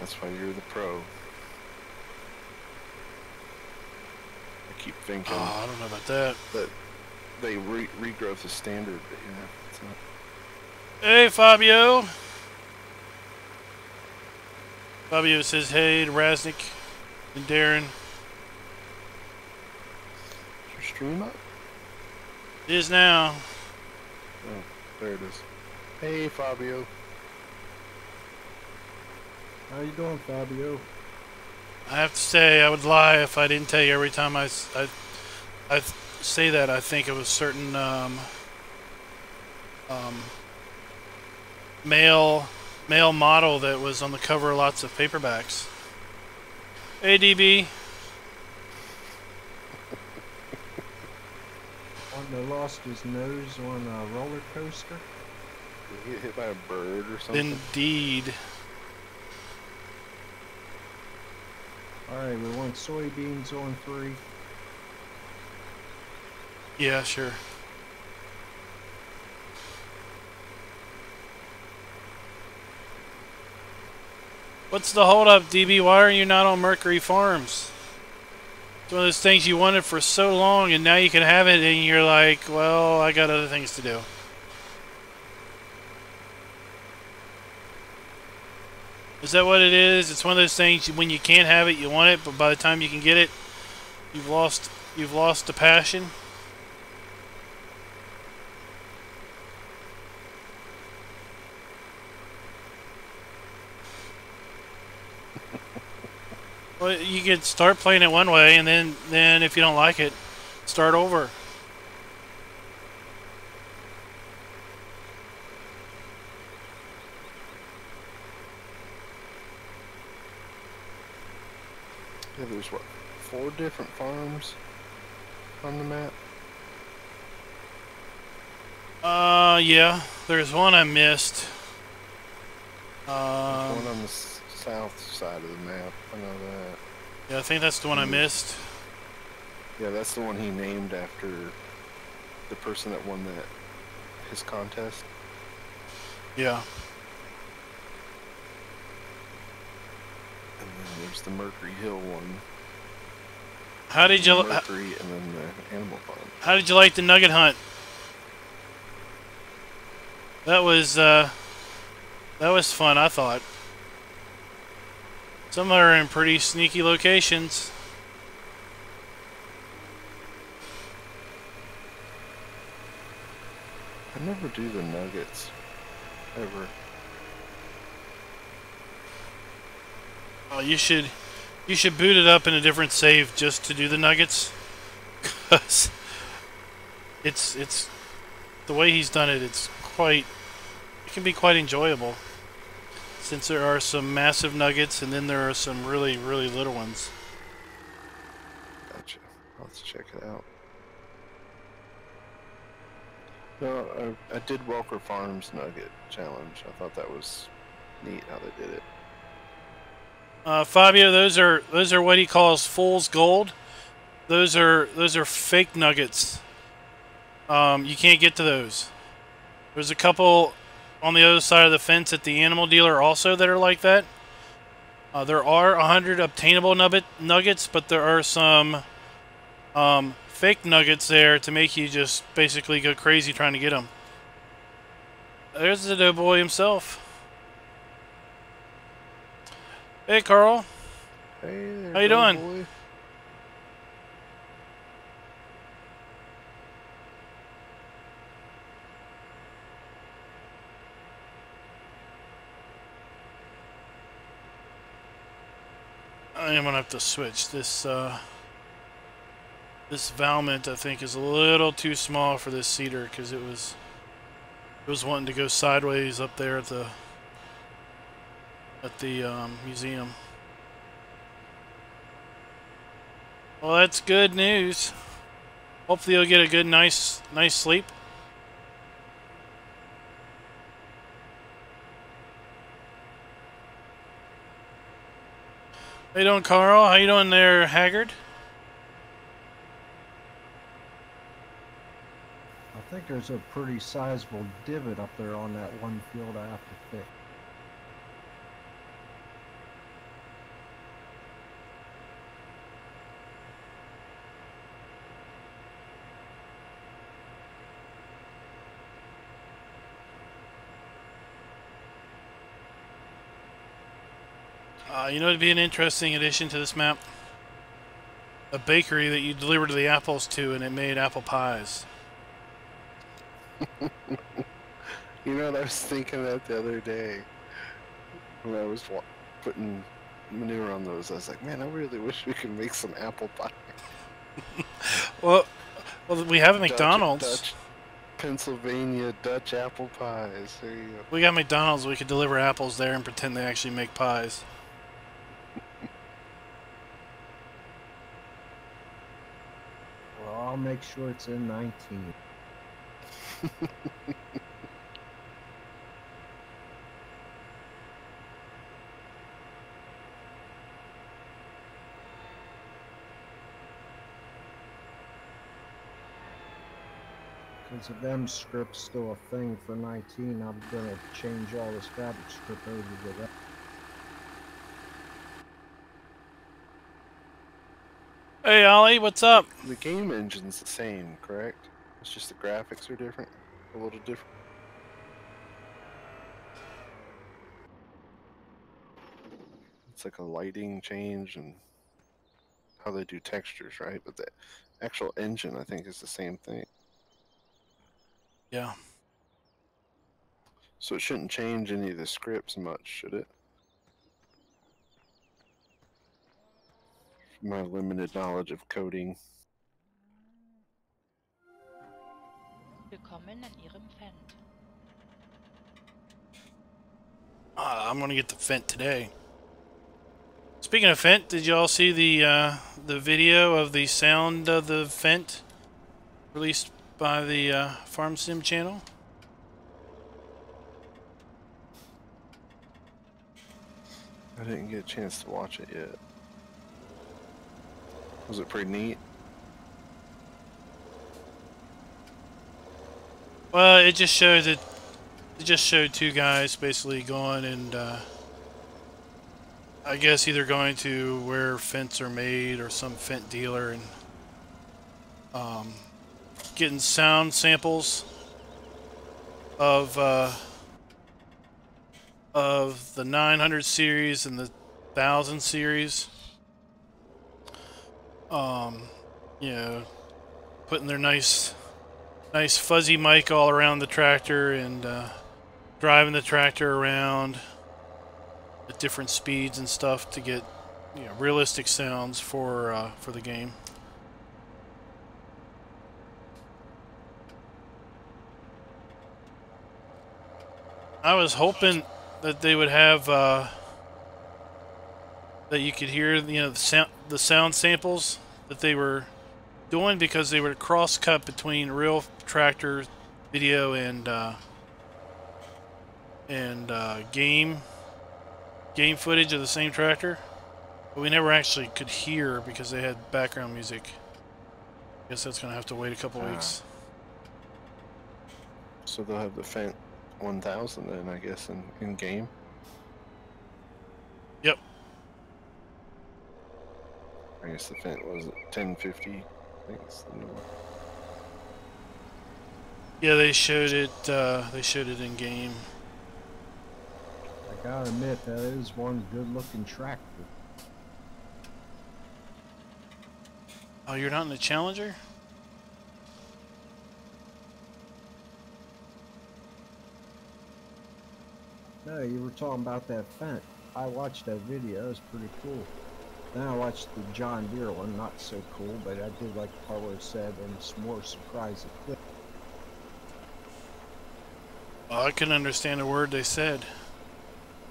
That's why you're the pro. I keep thinking. Oh, I don't know about that. That they regrowth is standard, but yeah, it's not. Hey, Fabio. Fabio says hey to Raznik and Darren. Is your stream up? It is now. Oh, there it is. Hey, Fabio. How you doing, Fabio? I have to say, I would lie if I didn't tell you every time I say that. I think of a certain male model that was on the cover of lots of paperbacks. Hey, DB. One that lost his nose on a roller coaster? Did he get hit by a bird or something? Indeed. Alright, we want soybeans on 3. Yeah, sure. What's the holdup, DB? Why are you not on Mercury Farms? It's one of those things you wanted for so long, and now you can have it, and you're like, well, I got other things to do. Is that what it is? It's one of those things, when you can't have it, you want it, but by the time you can get it, you've lost the passion. Well, you could start playing it one way, and then if you don't like it, start over. Yeah, there's what, 4 different farms on the map? Yeah. There's one I missed. There's one on the south side of the map, I know that. Yeah, I think that's the one I missed. Yeah, that's the one he named after the person that won his contest. Yeah. And then there's the Mercury Hill one. How did you Mercury and then the Animal Farm. How did you like the nugget hunt? That was fun, I thought. Some are in pretty sneaky locations. I never do the nuggets, ever. Oh, you should boot it up in a different save just to do the nuggets. 'Cause it's the way he's done it. It can be quite enjoyable. Since there are some massive nuggets and then there are some really, really little ones. Gotcha. Let's check it out. No, I did Walker Farms Nugget Challenge. I thought that was neat how they did it. Fabio, those are what he calls fool's gold. Those are fake nuggets. You can't get to those. There's a couple on the other side of the fence at the animal dealer also that are like that. There are 100 obtainable nuggets, but there are some fake nuggets there to make you just basically go crazy trying to get them. There's the DoughBoy himself. Hey, Carl. Hey there, how you doing? Boy. I am gonna have to switch this. This Valmont, I think, is a little too small for this cedar because it was wanting to go sideways up there at the museum. Well, that's good news. Hopefully, you'll get a good, nice sleep. How you doing, Carl? How you doing there, Haggard? I think there's a pretty sizable divot up there on that one field I have to fix. You know, it'd be an interesting addition to this map. A bakery that you delivered the apples to, and it made apple pies. You know what, I was thinking that the other day when I was putting manure on those. I was like, man, I really wish we could make some apple pie. Well, we have a McDonald's. Dutch, Pennsylvania Dutch apple pies. There you go. We got McDonald's. We could deliver apples there and pretend they actually make pies. Well, I'll make sure it's in 19. Because if them script's still a thing for 19, I'm going to change all this fabric script over to that. Hey, Ollie, what's up? The game engine's the same, correct? It's just the graphics are different, a little different. It's like a lighting change and how they do textures, right? But the actual engine, I think, is the same thing. Yeah. So it shouldn't change any of the scripts much, should it? From my limited knowledge of coding. Willkommen an Ihrem Fendt. I'm gonna get the Fendt today. Speaking of Fendt, did you all see the video of the sound of the Fendt released by the Farm Sim channel? I didn't get a chance to watch it yet. Was it pretty neat? Well, it just showed that it just showed two guys basically going and I guess either going to where Fendts are made or some Fendt dealer and getting sound samples of the 900 series and the 1000 series. You know, putting their nice fuzzy mic all around the tractor and driving the tractor around at different speeds and stuff to get, you know, realistic sounds for the game. I was hoping that they would have that you could hear, you know, the sound samples that they were doing, because they were cross-cut between real tractor video and game footage of the same tractor, but we never actually could hear because they had background music. I guess that's gonna have to wait a couple weeks. So they'll have the Fendt 1000 then, I guess, in game. Yep. I guess the Fendt was 1050. I think it's the new one. Yeah, they showed it. They showed it in game. I gotta admit, that is one good-looking tractor. Oh, you're not in the Challenger? No, you were talking about that Fendt. I watched that video. It was pretty cool. Then I watched the John Deere one. Not so cool, but I did like the part where it said, and it's more surprise equipped. Oh, I couldn't understand a word they said.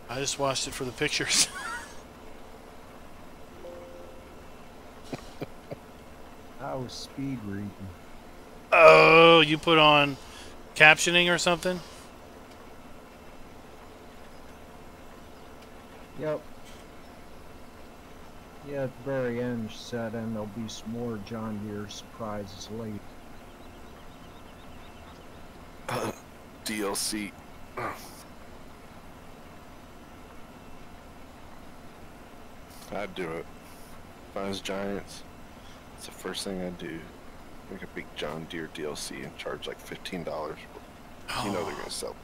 I just watched it for the pictures. I was speed reading. Oh, you put on captioning or something? Yep. Yeah, at the very end she said, and there'll be some more John Deere surprises later. DLC. I'd do it. If I was Giants, it's the first thing I'd do. Make a big John Deere DLC and charge like $15. Oh. You know they're gonna sell.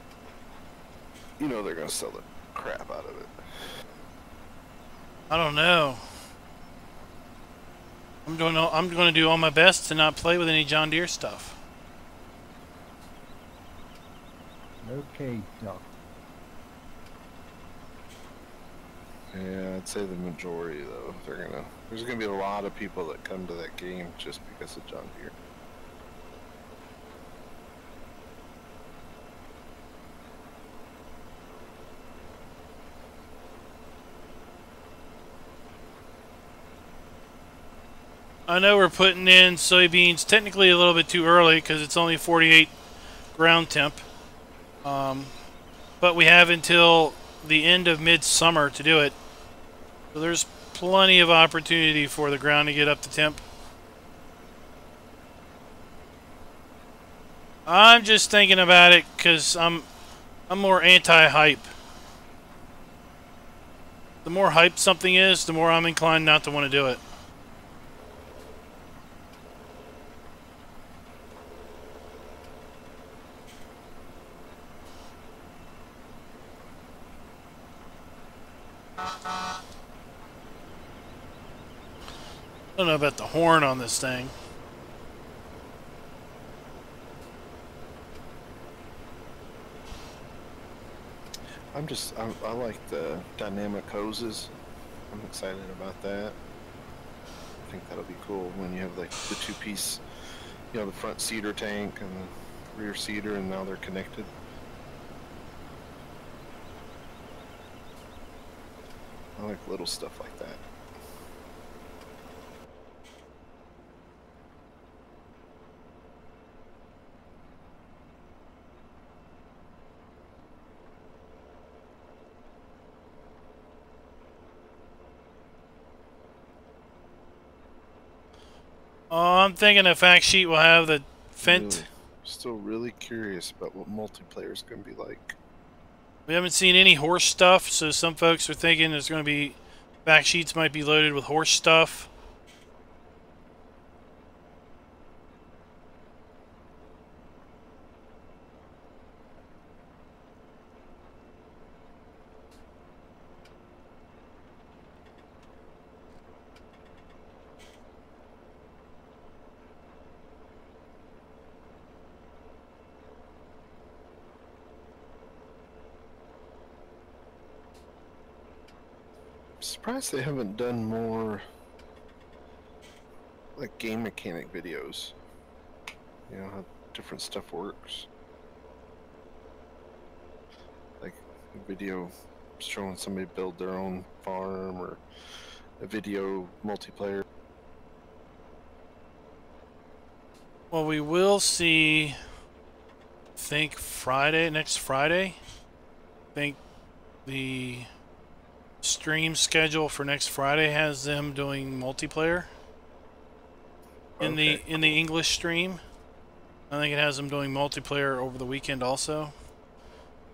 You know they're gonna sell the crap out of it. I don't know. I'm going to do all my best to not play with any John Deere stuff. Okay, Duck. Yeah, I'd say the majority though. There's gonna be a lot of people that come to that game just because of John Deere. I know we're putting in soybeans technically a little bit too early because it's only 48 ground temp. But we have until the end of midsummer to do it. So there's plenty of opportunity for the ground to get up to temp. I'm just thinking about it because I'm more anti-hype. The more hype something is, the more I'm inclined not to want to do it. I don't know about the horn on this thing. I like the dynamic hoses. I'm excited about that. I think that'll be cool when you have like the two-piece, you know, the front seeder tank and the rear seeder, and now they're connected. I like little stuff like that. I'm thinking the fact sheet will have the Fent. Still really curious about what multiplayer is going to be like. We haven't seen any horse stuff, so some folks are thinking there's going to be fact sheets might be loaded with horse stuff. Surprised they haven't done more like game mechanic videos. You know how different stuff works. Like a video showing somebody build their own farm, or a video multiplayer. Well, we will see, I think next Friday. I think the stream schedule for next Friday has them doing multiplayer in the English stream. I think it has them doing multiplayer over the weekend also,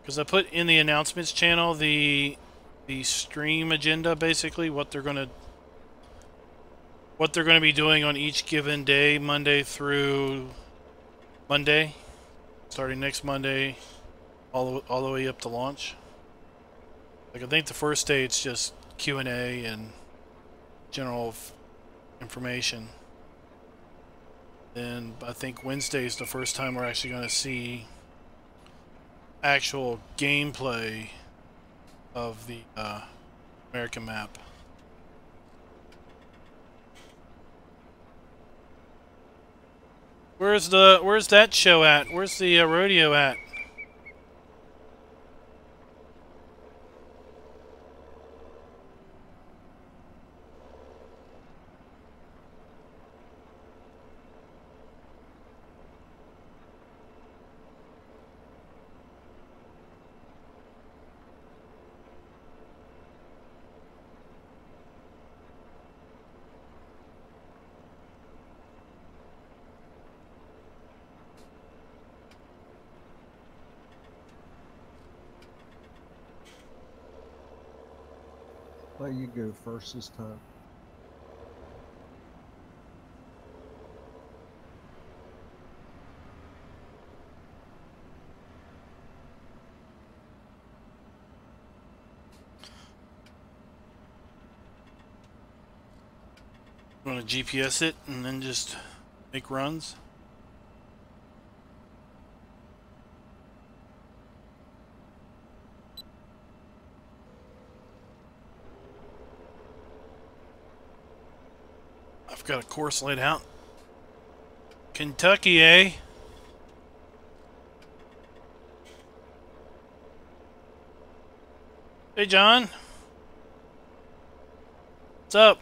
because I put in the announcements channel the stream agenda, basically what they're gonna be doing on each given day, Monday through Monday, starting next Monday all the way up to launch. Like, I think the first day it's just Q&A and general information. Then I think Wednesday is the first time we're actually going to see actual gameplay of the American map. Where's that show at? Where's the rodeo at? Let you go first this time. I'm gonna GPS it and then just make runs. I've got a course laid out. Kentucky, eh? Hey, John. What's up?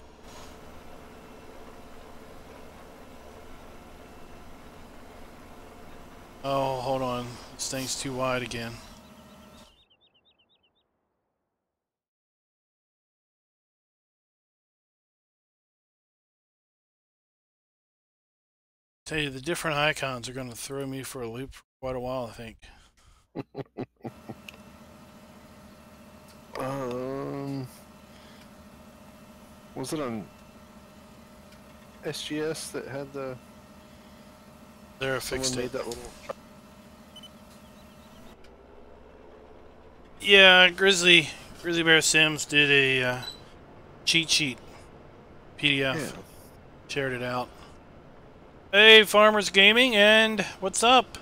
Oh, hold on. This thing's too wide again. Tell you, the different icons are going to throw me for a loop for quite a while, I think. Was it on SGS that had the... They're fixed made it. that little... Yeah, Grizzly Bear Sims did a cheat sheet PDF. Yeah. Shared it out. Hey, Farmers Gaming, and what's up?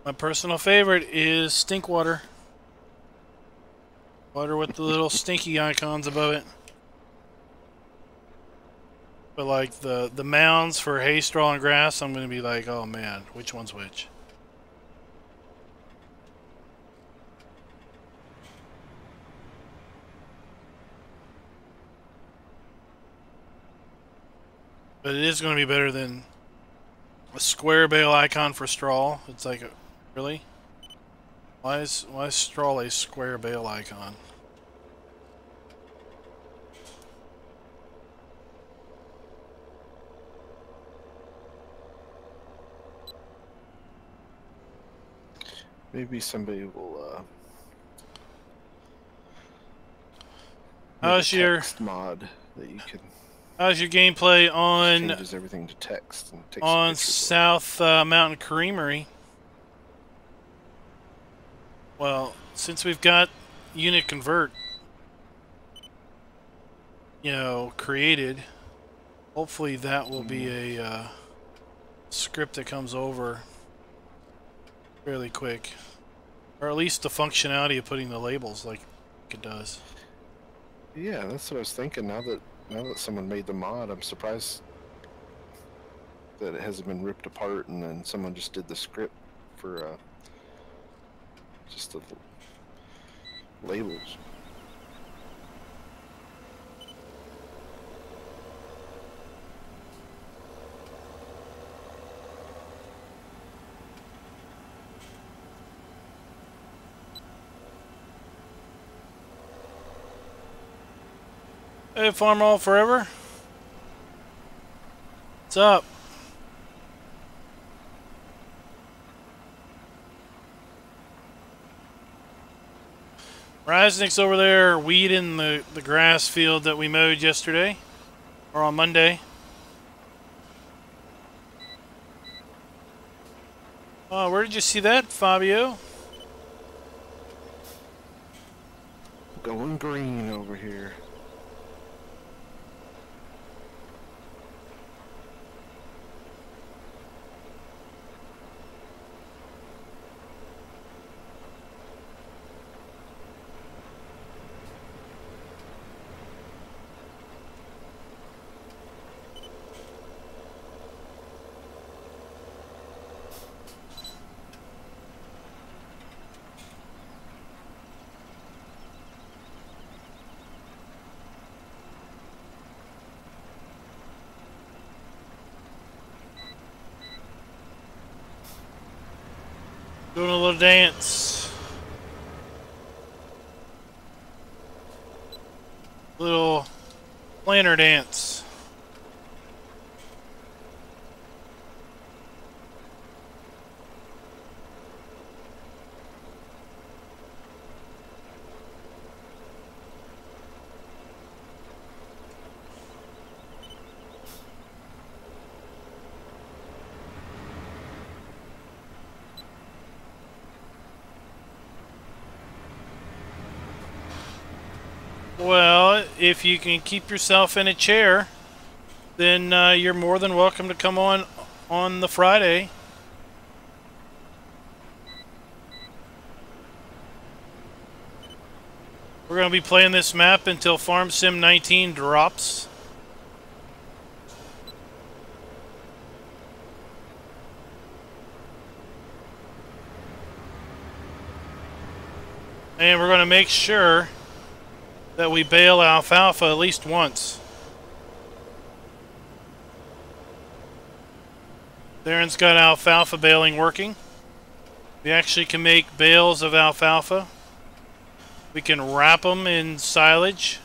My personal favorite is stink water. Water with the little stinky icons above it. But like the mounds for hay, straw, and grass, I'm gonna be like, oh man, which one's which? But it is gonna be better than a square bale icon for straw. It's like, really? Why is straw a square bale icon? Maybe somebody will How's your mod that you can... How's your gameplay on changes everything to text and takes on pictures South Mountain Creamery? Well, since we've got unit convert, you know, created, hopefully that will be a script that comes over fairly quick, or at least the functionality of putting the labels like it does. Yeah, that's what I was thinking. Now that someone made the mod, I'm surprised that it hasn't been ripped apart and then someone just did the script for just the labels. Hey, Farm All Forever. What's up? Rasnick's over there weeding the grass field that we mowed yesterday, or on Monday. Oh, where did you see that, Fabio? Going green over here. Doing a little dance. Little planter dance. Well, if you can keep yourself in a chair, then you're more than welcome to come on the Friday. We're going to be playing this map until Farm Sim 19 drops. And we're going to make sure that we bale alfalfa at least once. Darren's got alfalfa baling working. We actually can make bales of alfalfa. We can wrap them in silage,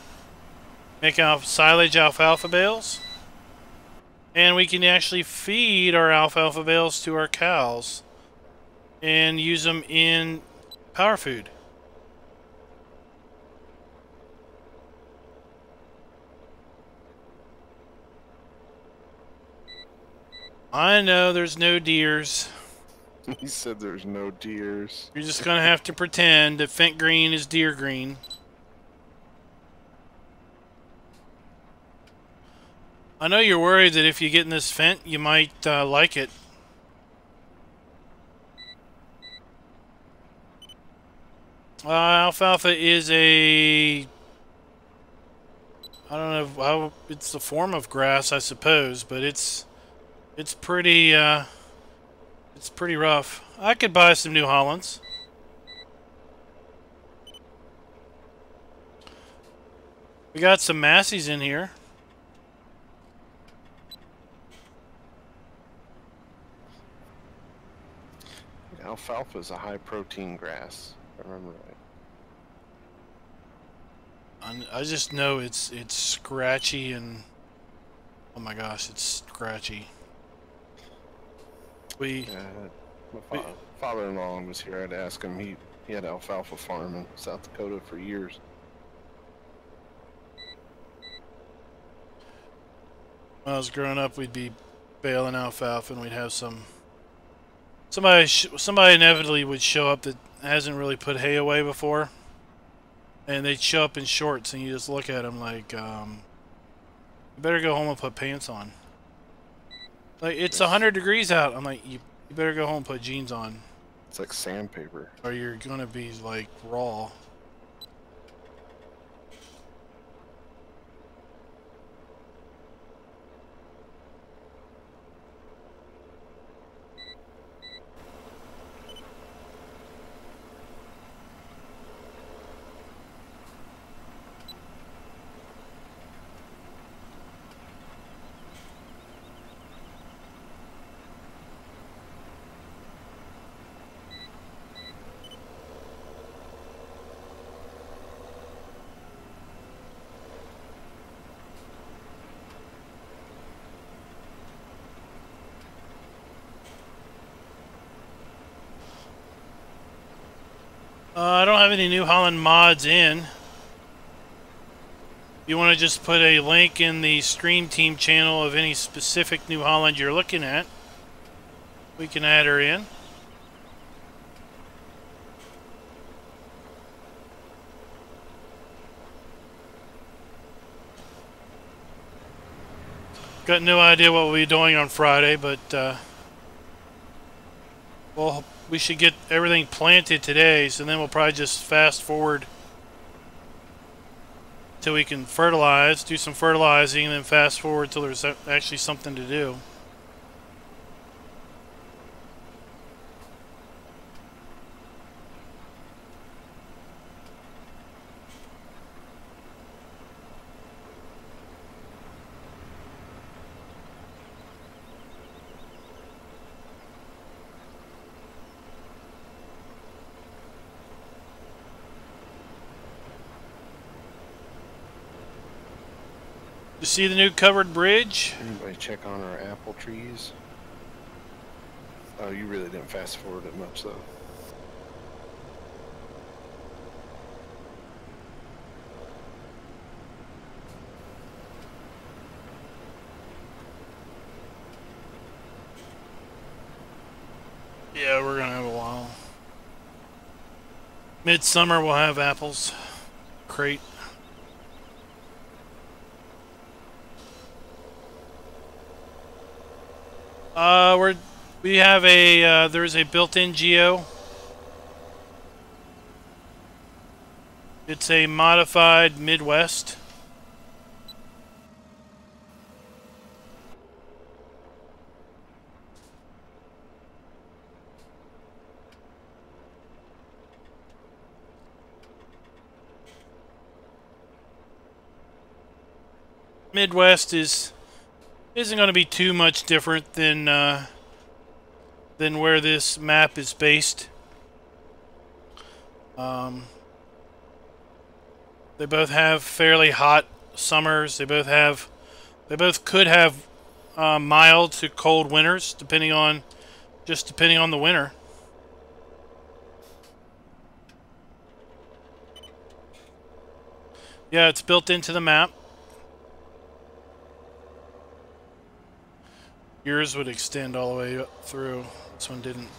make silage alfalfa bales. And we can actually feed our alfalfa bales to our cows and use them in power food. I know there's no deers. He said there's no deers. You're just gonna have to pretend that Fent Green is deer green. I know you're worried that if you get in this Fent, you might like it. Alfalfa is I don't know how it's a form of grass, I suppose, but it's pretty rough. I could buy some New Hollands. We got some Massies in here. Alfalfa is a high protein grass, if I remember right. I just know it's scratchy and oh my gosh, it's scratchy. My father-in-law was here. I'd ask him. He had alfalfa farm in South Dakota for years. When I was growing up, we'd be baling alfalfa, and we'd have somebody inevitably would show up that hasn't really put hay away before, and they'd show up in shorts, and you just look at them like, you better go home and put pants on. Like, it's 100 degrees out. I'm like, you better go home and put jeans on. It's like sandpaper. Or you're gonna be like raw. I don't have any New Holland mods in. You want to just put a link in the Stream Team channel of any specific New Holland you're looking at. We can add her in. Got no idea what we'll be doing on Friday, but well, we should get everything planted today, so then we'll probably just fast forward till we can fertilize, do some fertilizing, and then fast forward till there's actually something to do. You see the new covered bridge? Anybody check on our apple trees? Oh, you really didn't fast forward it much though. Yeah, we're gonna have a while. Midsummer we'll have apples. Crate. We have a there's a built-in geo. It's a modified Midwest. Midwest isn't going to be too much different than where this map is based. They both have fairly hot summers. They both could have mild to cold winters, depending on the winter. Yeah, it's built into the map. Yours would extend all the way up through. This one didn't.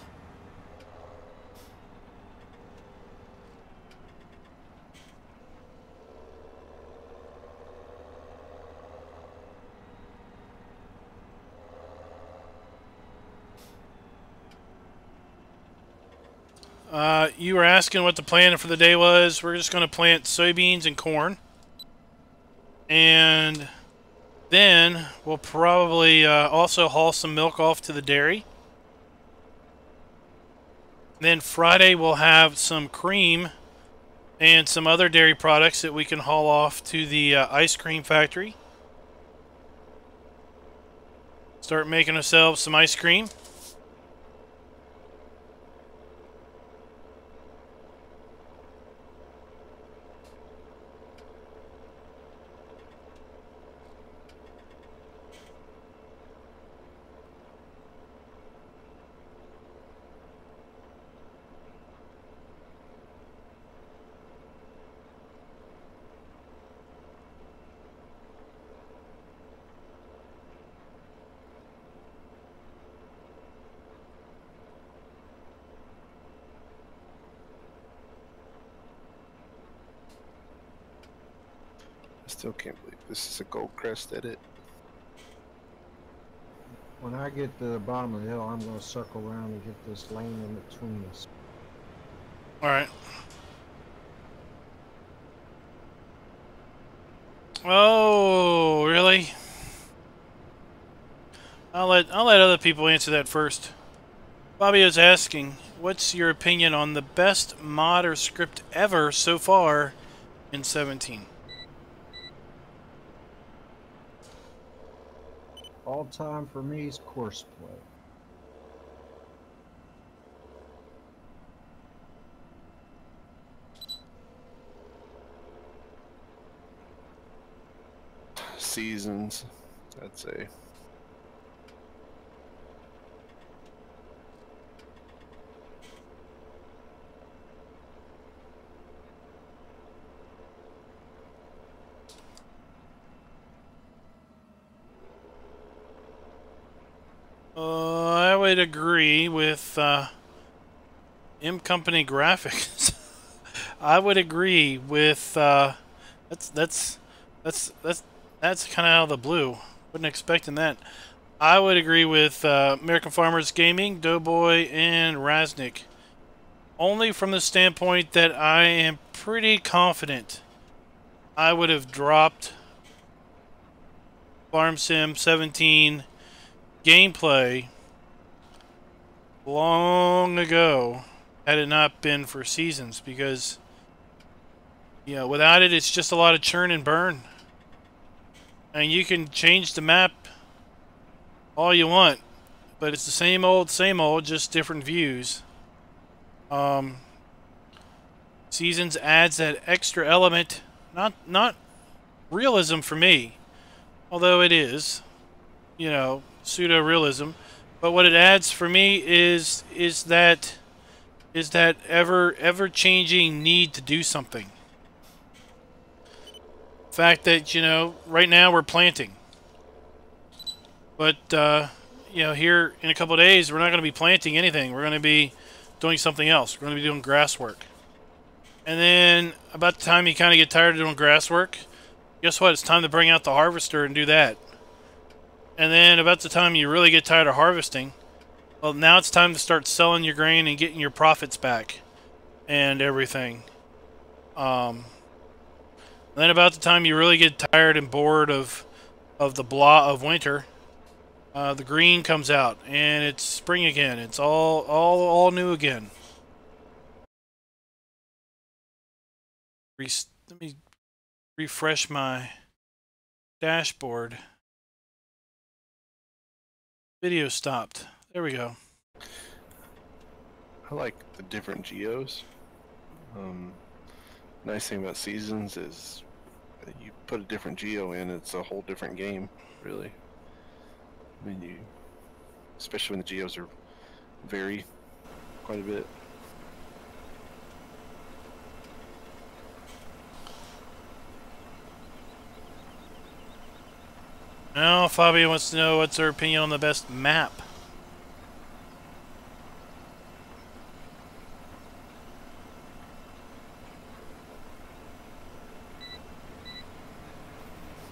You were asking what the plan for the day was. We're just going to plant soybeans and corn. And then we'll probably also haul some milk off to the dairy. Then Friday we'll have some cream and some other dairy products that we can haul off to the ice cream factory. Start making ourselves some ice cream. Still can't believe this is a Gold Crest edit. When I get to the bottom of the hill, I'm going to circle around and get this lane in between us. Alright. Oh, really? I'll let other people answer that first. Bobby is asking, what's your opinion on the best mod or script ever so far in 17? All time for me is course play. Seasons, I'd say. I would agree with M Company Graphics. I would agree with that's kind of out of the blue. Wasn't expecting that. I would agree with American Farmers Gaming, DoughBoy, and Raznik. Only from the standpoint that I am pretty confident I would have dropped Farm Sim 17 gameplay long ago had it not been for Seasons, because without it it's just a lot of churn and burn, and you can change the map all you want, but it's the same old, just different views. Seasons adds that extra element, not realism for me, although it is, pseudo realism, but what it adds for me is that ever changing need to do something. The fact that right now we're planting, but here in a couple of days we're not going to be planting anything. We're going to be doing something else. We're going to be doing grass work, and then about the time you kind of get tired of doing grass work, guess what? It's time to bring out the harvester and do that. And then about the time you really get tired of harvesting, well, now it's time to start selling your grain and getting your profits back and everything. Then about the time you really get tired and bored of the blah of winter, the green comes out and it's spring again. It's all new again. Let me refresh my dashboard. Video stopped. There we go. I like the different geos. Nice thing about seasons is you put a different geo in, it's a whole different game, really. I mean, especially when the geos vary quite a bit. Now, Fabio wants to know what's our opinion on the best map.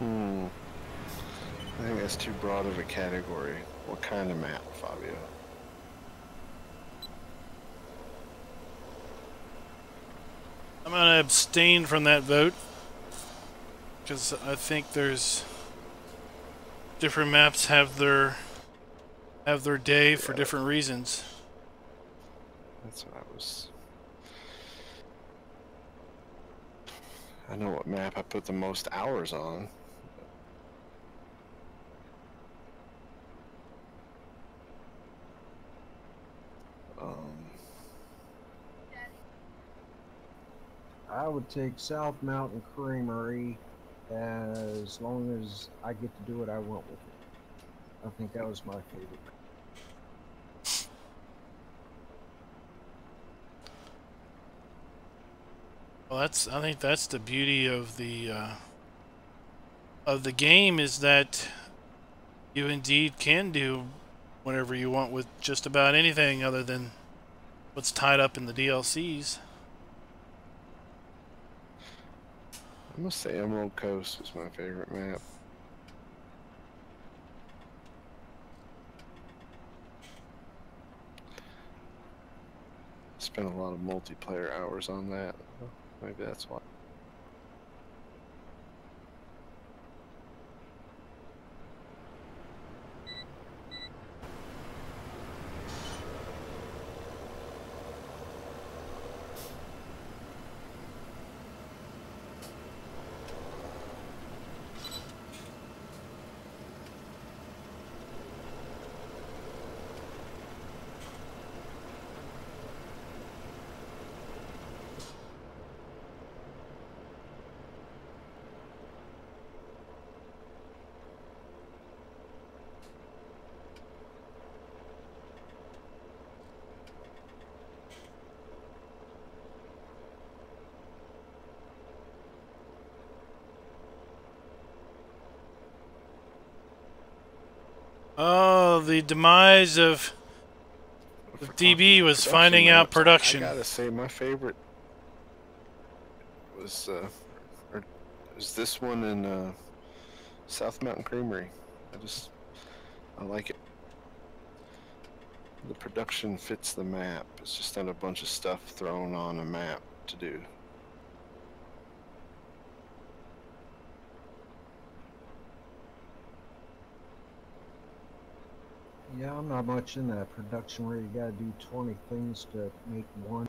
I think that's too broad of a category. What kind of map, Fabio? I'm going to abstain from that vote, because I think there's different maps have their day for different reasons. That's what I know what map I put the most hours on. I would take South Mountain Creamery as long as I get to do what I want with it. I think that was my favorite. Well, I think that's the beauty of the game, is that you indeed can do whatever you want with just about anything other than what's tied up in the DLCs. I must say Emerald Coast was my favorite map. Spent a lot of multiplayer hours on that. Maybe that's why. Oh, the demise of DB was finding out production. I gotta say, my favorite was this one in South Mountain Creamery. I like it. The production fits the map. It's just not a bunch of stuff thrown on a map to do. Yeah, I'm not much in that production where you gotta do 20 things to make one.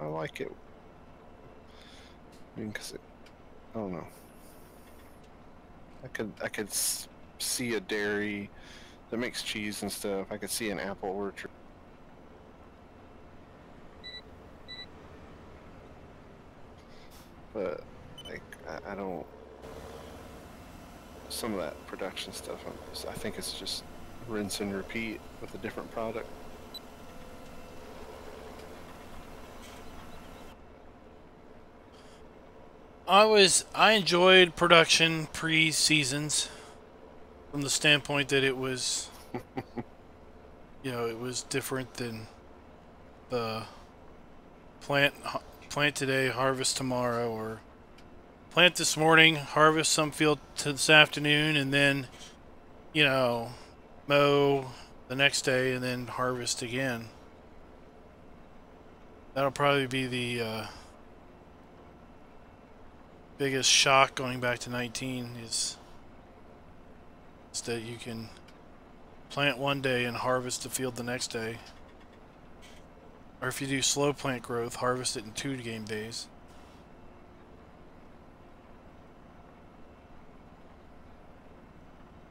I like it. I mean, cause I don't know. I could see a dairy that makes cheese and stuff. I could see an apple orchard. But like I don't. Some of that production stuff, I think it's just rinse and repeat with a different product. I enjoyed production pre-seasons from the standpoint that it was, it was different than the plant today, harvest tomorrow, or plant this morning, harvest some field to this afternoon, and then, you know, mow the next day, and then harvest again. That'll probably be the biggest shock going back to 19 is that you can plant one day and harvest the field the next day. Or if you do slow plant growth, harvest it in 2 game days.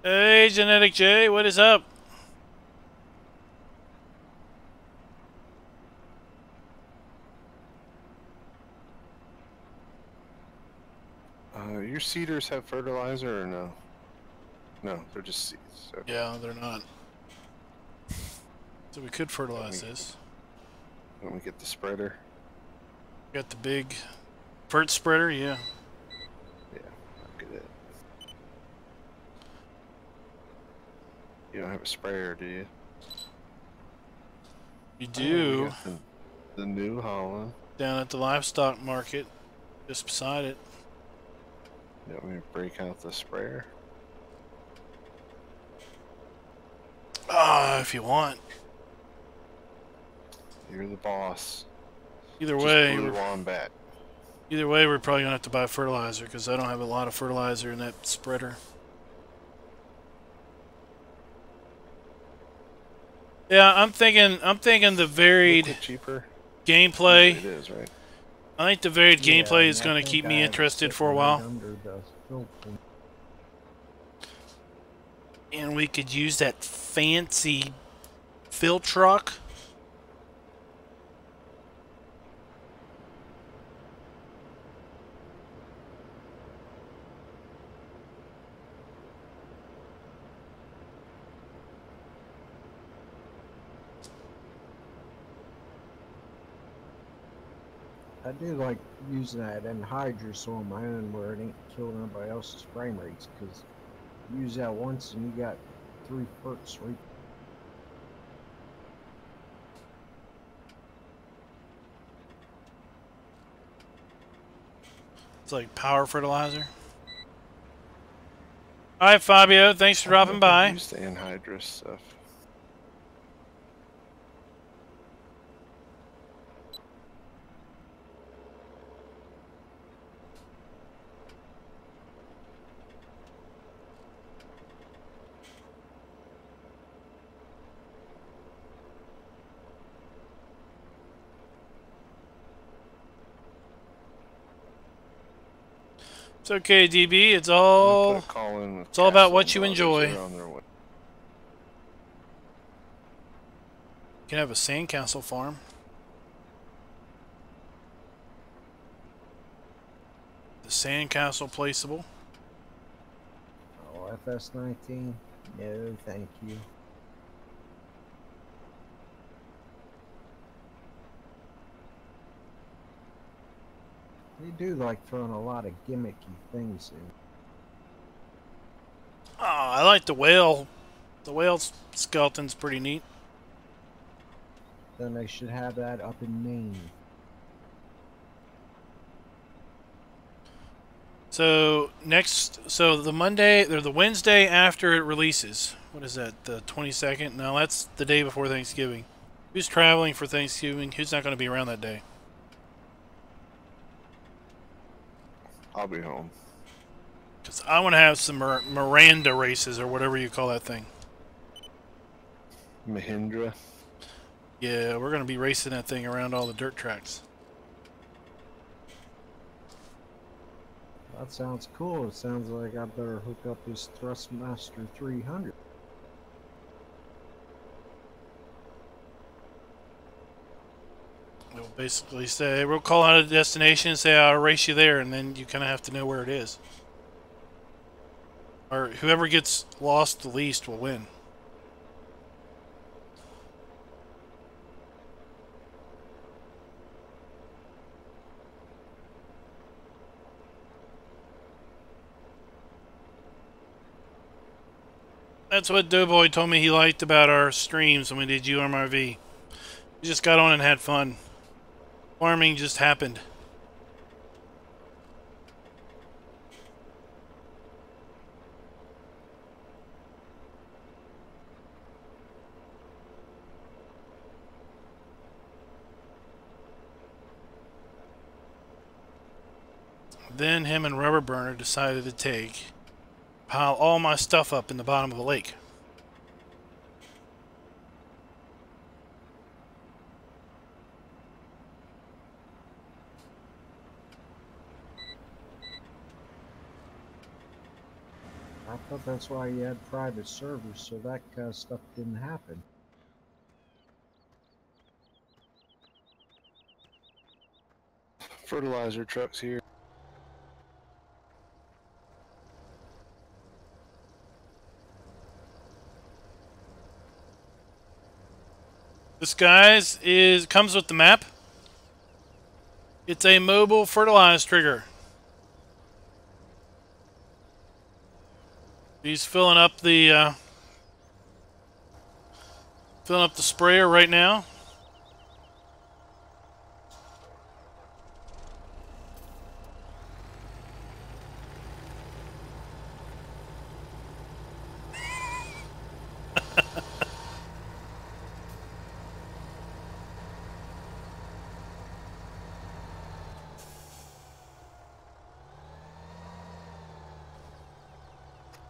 Hey, Genetic J, what is up? Your cedars have fertilizer or no? No, they're just seeds. Okay. Yeah, they're not. So we could fertilize this. Let me get the spreader. Got the big fert spreader, yeah. Yeah, I'll get it. You don't have a sprayer, do you? You do. Oh, got the New Holland. Down at the livestock market, just beside it. You want me to break out the sprayer? If you want. You're the boss. Either Just way, glue on back. either way, we're probably gonna have to buy fertilizer because I don't have a lot of fertilizer in that spreader. Yeah, I'm thinking the varied Cheaper. gameplay. It is, right? I think the varied Yeah, gameplay is I going to think keep I me have it interested for a sitting while. right under the filter. And we could use that fancy fill truck. I do like using that anhydrous on my own where it ain't killing anybody else's frame rates, because you use that once and you got 3 ferts right. It's like power fertilizer. Alright, Fabio, thanks for dropping by. Use the anhydrous stuff. It's okay, DB. It's all about what you enjoy. You can have a sandcastle farm. The sandcastle placeable. Oh, FS19? No, thank you. They do like throwing a lot of gimmicky things in. Oh, I like the whale. The whale skeleton's pretty neat. Then they should have that up in Maine. So the Monday or the Wednesday after it releases. What is that? The 22nd? No, that's the day before Thanksgiving. Who's traveling for Thanksgiving? Who's not going to be around that day? I'll be home. Because I want to have some Miranda races or whatever you call that thing. Mahindra. Yeah, we're going to be racing that thing around all the dirt tracks. That sounds cool. It sounds like I better hook up this Thrustmaster 300. We'll basically say, we'll call out a destination and say, I'll race you there, and then you kind of have to know where it is. Or whoever gets lost the least will win. That's what DoughBoy told me he liked about our streams when we did UMRV. We just got on and had fun. Farming just happened. Then him and Rubber Burner decided to pile all my stuff up in the bottom of the lake. I thought that's why you had private servers, so that kind of stuff didn't happen. Fertilizer trucks here. This, guys, comes with the map. It's a mobile fertilizer trigger. He's filling up the sprayer right now.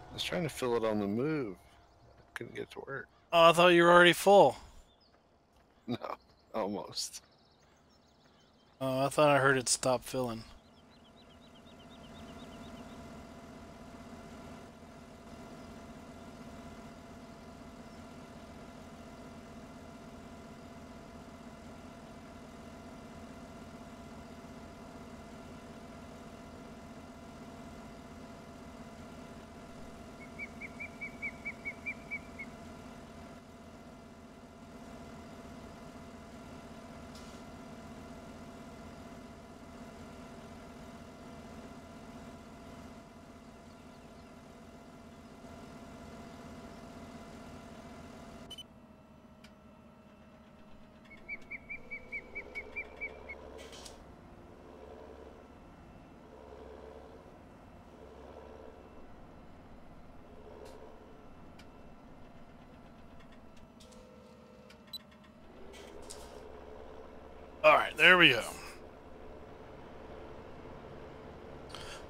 I was trying to fill it on the move. I couldn't get it to work. Oh, I thought you were already full. No, almost. Oh, I thought I heard it stop filling. Alright, there we go.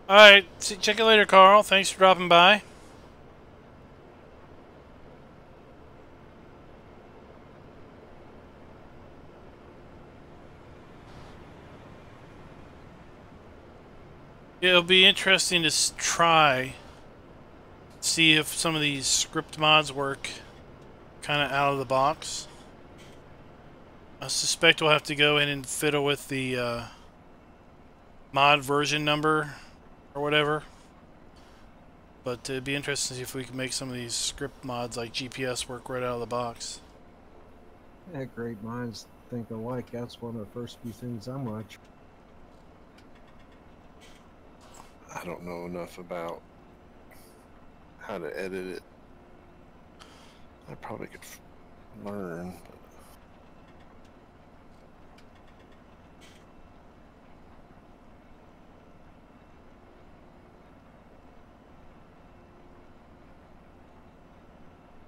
Alright, check you later, Carl. Thanks for dropping by. It'll be interesting to see if some of these script mods work kind of out of the box. I suspect we'll have to go in and fiddle with the mod version number or whatever. But it'd be interesting to see if we can make some of these script mods like GPS work right out of the box. Yeah, great minds think alike. That's one of the first few things I'm watching. I don't know enough about how to edit it. I probably could learn, but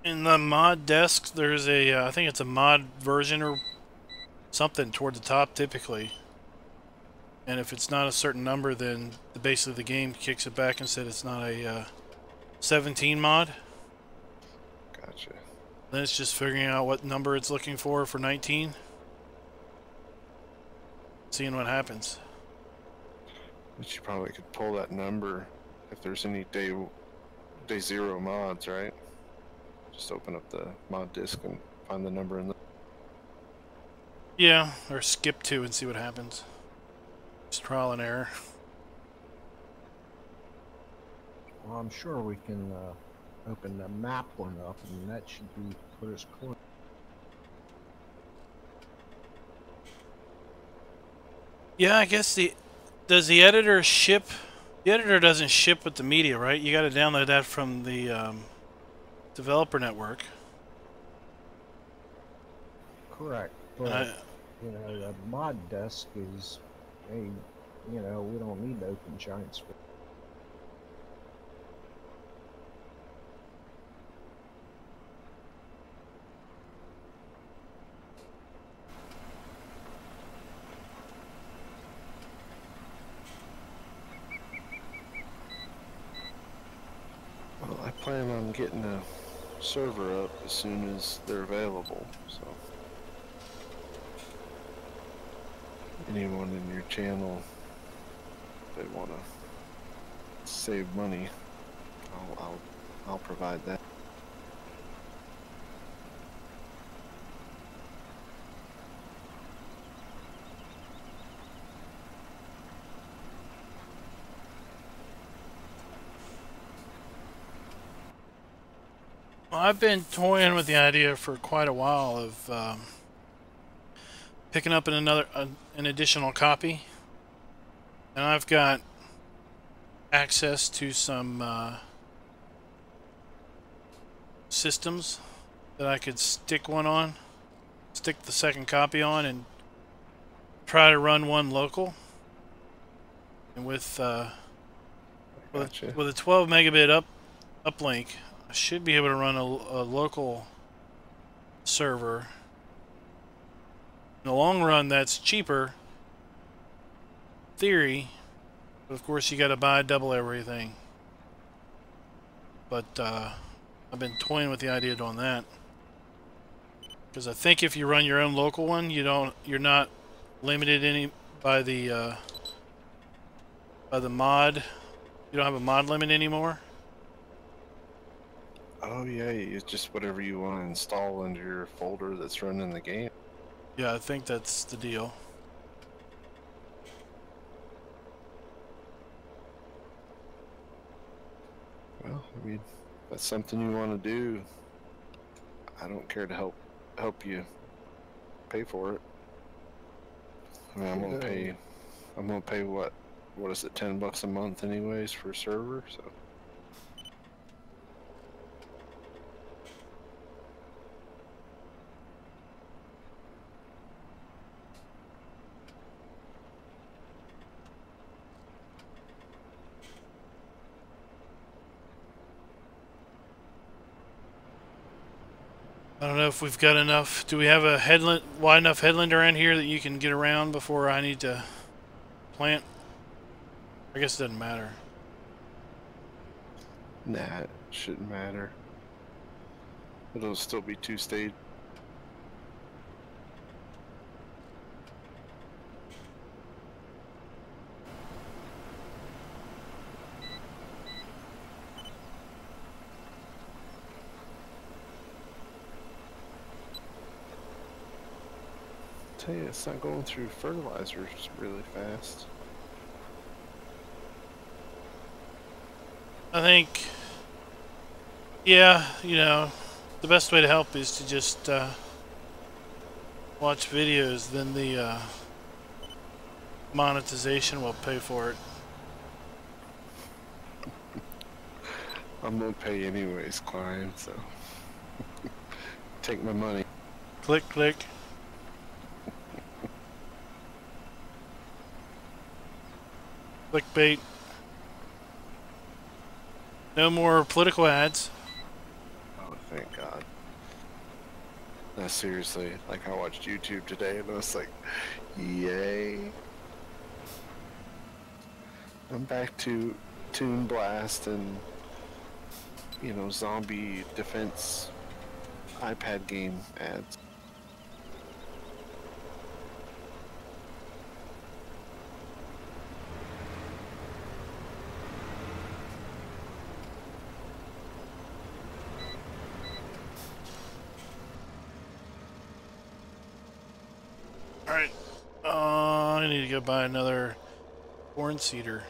in the mod desk, there's a, I think it's a mod version or something toward the top typically. And if it's not a certain number, then basically the game kicks it back and said it's not a 17 mod. gotcha. Then it's just figuring out what number it's looking for 19. Seeing what happens. But you probably could pull that number if there's any day zero mods, right? Just open up the mod disk and find the number in the... Yeah, or skip to and see what happens. Just trial and error. Well, I'm sure we can open the map one up, and that should be put us close. Yeah, I guess does the editor ship? The editor doesn't ship with the media, right? You got to download that from the developer network. Correct, but you know, the mod desk is, hey, you know, we don't need to open giant script. plan on getting a server up as soon as they're available, so anyone in your channel, if they want to save money, I'll provide that. Well, I've been toying with the idea for quite a while of picking up an additional copy, and I've got access to some systems that I could stick the second copy on, and try to run one local. And with Gotcha. with a 12 megabit uplink, I should be able to run a local server. In the long run, that's cheaper, theory, but of course you got to buy double everything. But I've been toying with the idea of doing that, because I think if you run your own local one, you're not limited any by the mod. You don't have a mod limit anymore. Oh yeah, it's just whatever you want to install into your folder that's running the game. Yeah, I think that's the deal. Well, I mean, if that's something you want to do, I don't care to help you pay for it. I mean, I'm gonna pay what is it, $10 a month anyways for a server, so. I don't know if we've got enough. Do we have a wide enough headland around here that you can get around before I need to plant? I guess it doesn't matter. Nah, it shouldn't matter. It'll still be two-stage. Tell you, it's not going through fertilizers really fast. I think, yeah, the best way to help is to just watch videos, then the monetization will pay for it. I'm gonna pay anyways, Klein, so take my money. Click, click. Clickbait. No more political ads. Oh, thank God. No, seriously, like I watched YouTube today and I was like, yay. I'm back to Toon Blast and, zombie defense iPad game ads. Alright. I need to go buy another corn seeder.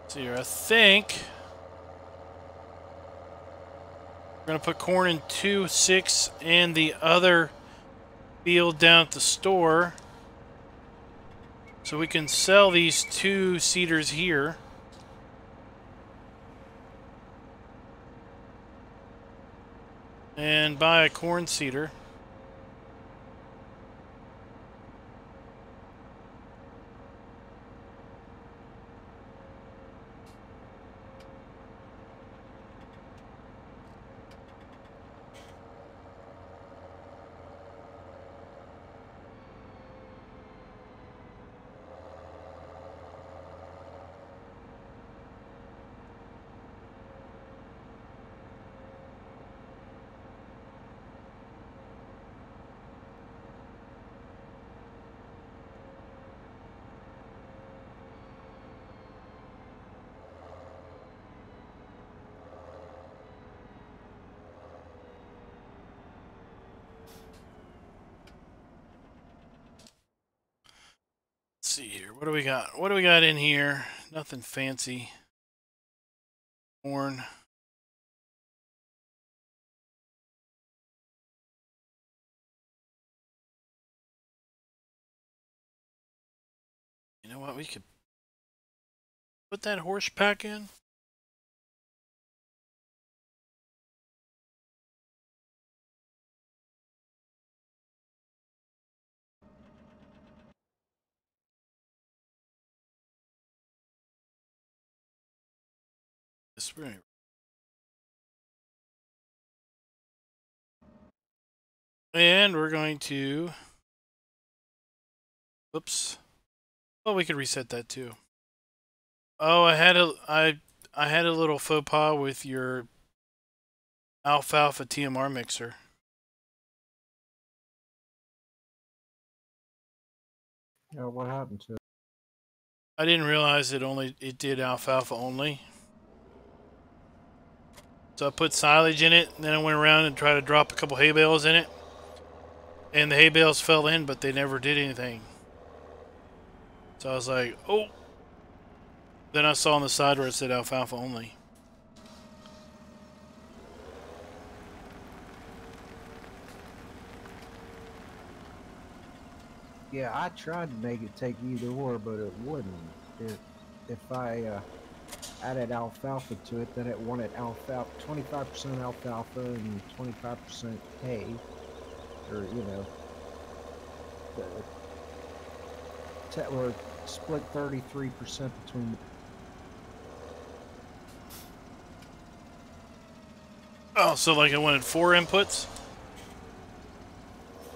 See here, I think we're going to put corn in 2-6 and the other field down at the store, so we can sell these 2 seeders here. And buy a corn seeder. see here. What do we got? What do we got in here? Nothing fancy. Corn. You know what? We could put that horse pack in. Right. And we're going to, oops. Well, we could reset that too. Oh, I had a little faux pas with your alfalfa TMR mixer. Yeah, what happened to it? I didn't realize it did alfalfa only. So I put silage in it, and then I went around and tried to drop a couple hay bales in it. And the hay bales fell in, but they never did anything. So I was like, oh. Then I saw on the side where it said alfalfa only. Yeah, I tried to make it take either or, but it wouldn't. If I added alfalfa to it, then it wanted alfalfa, 25% alfalfa and 25% hay, or or split 33% between. Oh, so like I wanted 4 inputs?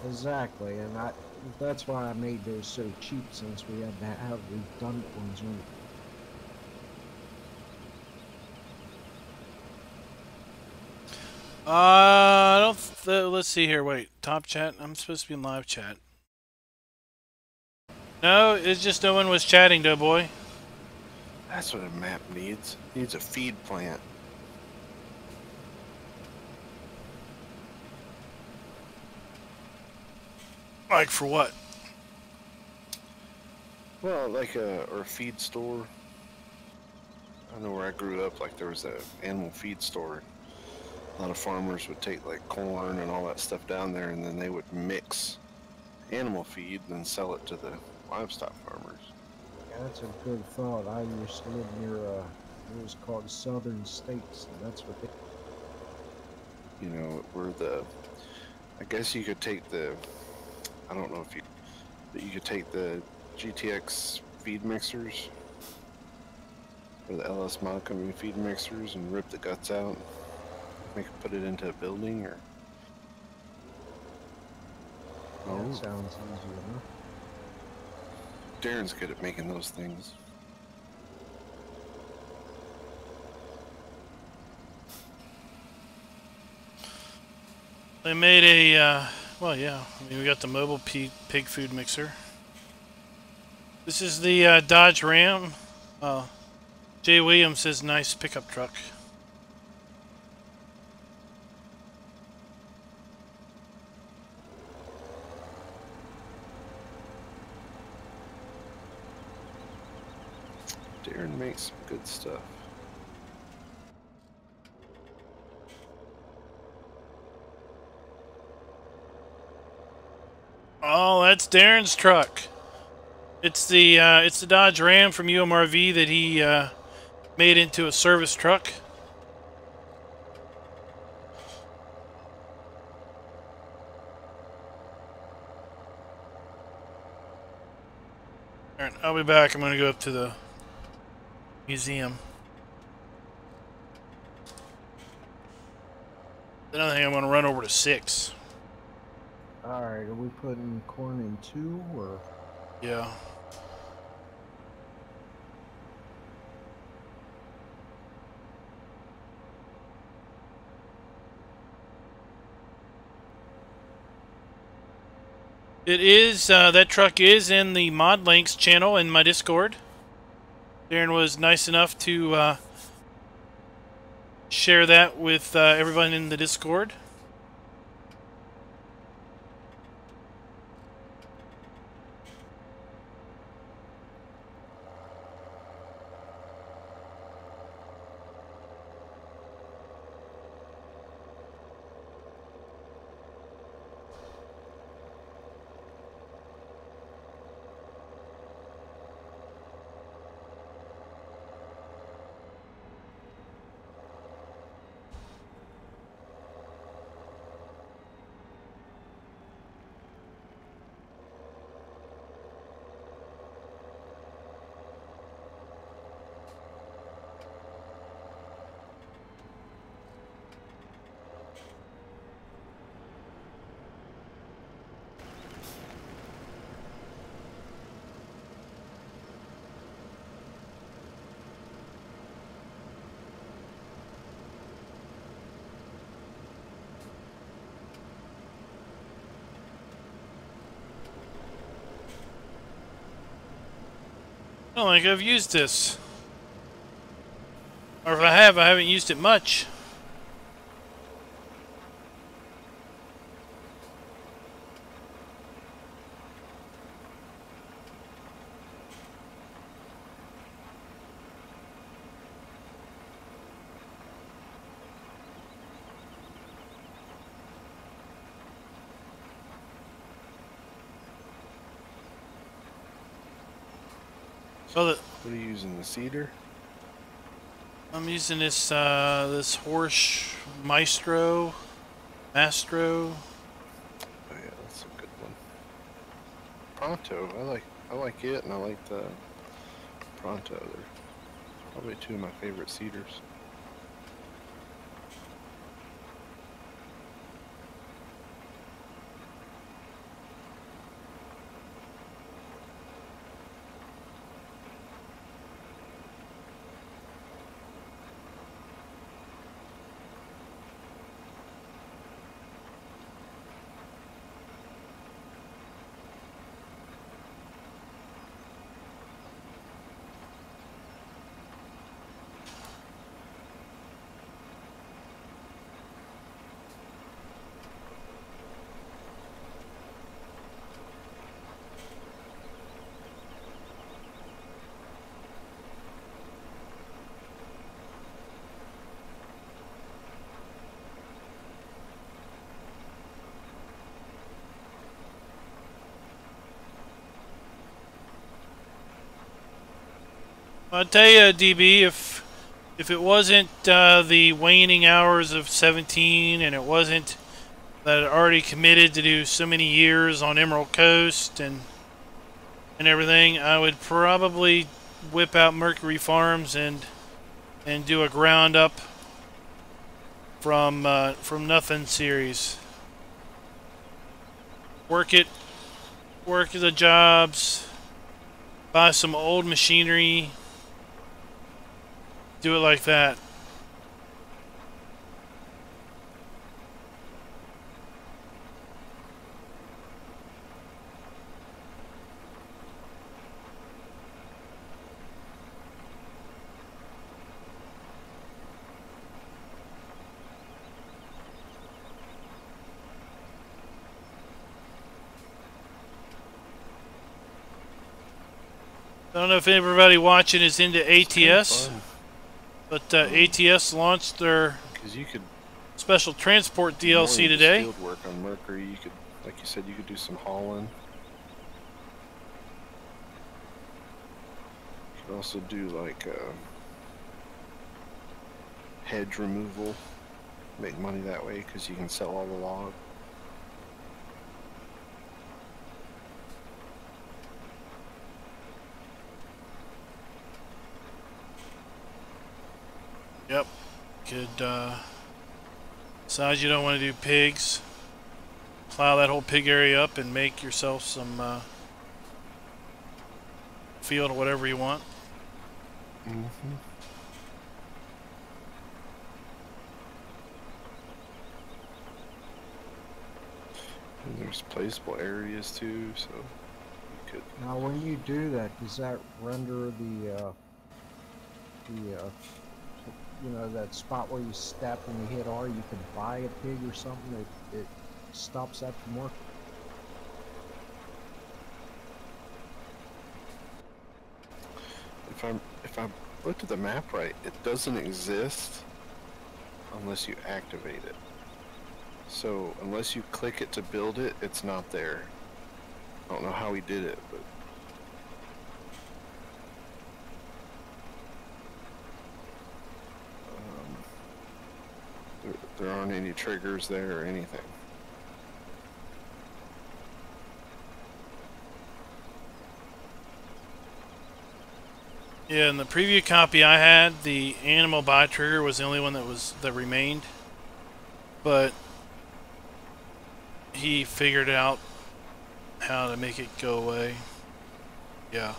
Exactly, and that's why I made those so cheap, since we had to have redundant ones on it. I don't. Let's see here. Wait, top chat. I'm supposed to be in live chat. No, it's just no one was chatting, DoughBoy. That's what a map needs. It needs a feed plant. Like for what? Well, like a feed store. I know where I grew up, like there was a animal feed store. A lot of farmers would take like corn and all that stuff down there, and then they would mix animal feed and sell it to the livestock farmers. Yeah, that's a good thought. I used to live near it was called Southern States, and that's what they. You know, I guess you could take I don't know but you could take the GTX feed mixers, or the LS Mod Company feed mixers, and rip the guts out, put it into a building, or. Yeah, that sounds easier, huh? Darren's good at making those things. They made a, well, yeah. I mean, we got the mobile pig food mixer. This is the Dodge Ram. Jay Williams says nice pickup truck. Darren makes some good stuff. Oh, that's Darren's truck. It's the Dodge Ram from UMRV that he made into a service truck. All right, I'll be back. I'm going to go up to the museum. Then I think I'm going to run over to 6. Alright, are we putting corn in 2, or? Yeah. It is, that truck is in the Mod Links channel in my Discord. Darren was nice enough to share that with everyone in the Discord. I don't think I've used this. Or if I have, I haven't used it much. So What are you using, the cedar? I'm using this this Horsch Mastro. Oh yeah, that's a good one. Pronto, I like it, and I like the Pronto. They're probably two of my favorite cedars. I tell you, DB, if it wasn't the waning hours of 17, and it wasn't that I'd already committed to do so many years on Emerald Coast and everything, I would probably whip out Mercury Farms and do a ground up from nothing series. Work the jobs, buy some old machinery. Do it like that. I don't know if everybody watching is into ATS. But ATS launched their special transport DLC today. Field work on Mercury, you could, like you said, you could do some hauling. You could also do like hedge removal, make money that way because you can sell all the log. Yep. Could decide you don't want to do pigs. Plow that whole pig area up and make yourself some field or whatever you want. Mm-hmm. And there's placeable areas too, so you could. Now, when you do that, does that render the you know, that spot where you step and you hit R, you can buy a pig or something, it stops that from working? If I looked at the map right, it doesn't exist unless you activate it. So unless you click it to build it, it's not there. I don't know how he did it, but there aren't any triggers there or anything. Yeah, in the preview copy I had, the animal buy trigger was the only one that remained. But he figured out how to make it go away. Yeah.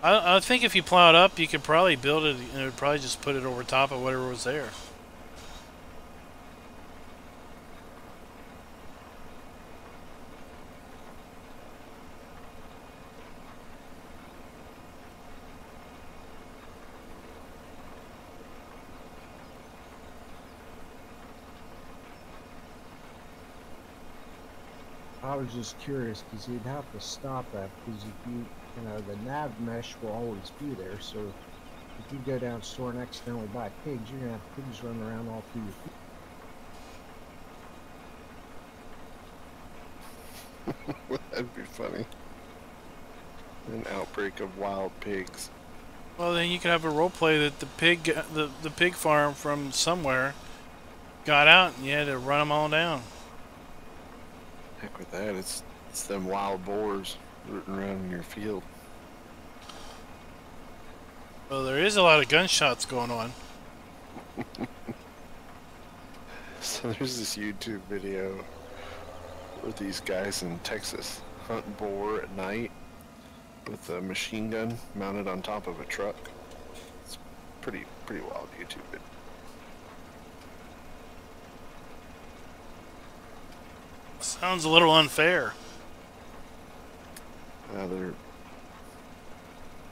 I think if you plow it up, you could probably build it, and it would probably just put it over top of whatever was there. I was just curious because you'd have to stop that because if you know, the nav mesh will always be there. So if you go down to the store and accidentally buy pigs, you're gonna have pigs running around all through your feet. That'd be funny. An outbreak of wild pigs. Well, then you could have a role play that the pig farm from somewhere got out and you had to run them all down. Heck with that, it's them wild boars rooting around in your field. Well, there is a lot of gunshots going on. So there's this YouTube video where these guys in Texas hunt boar at night with a machine gun mounted on top of a truck. It's pretty wild YouTube video. Sounds a little unfair.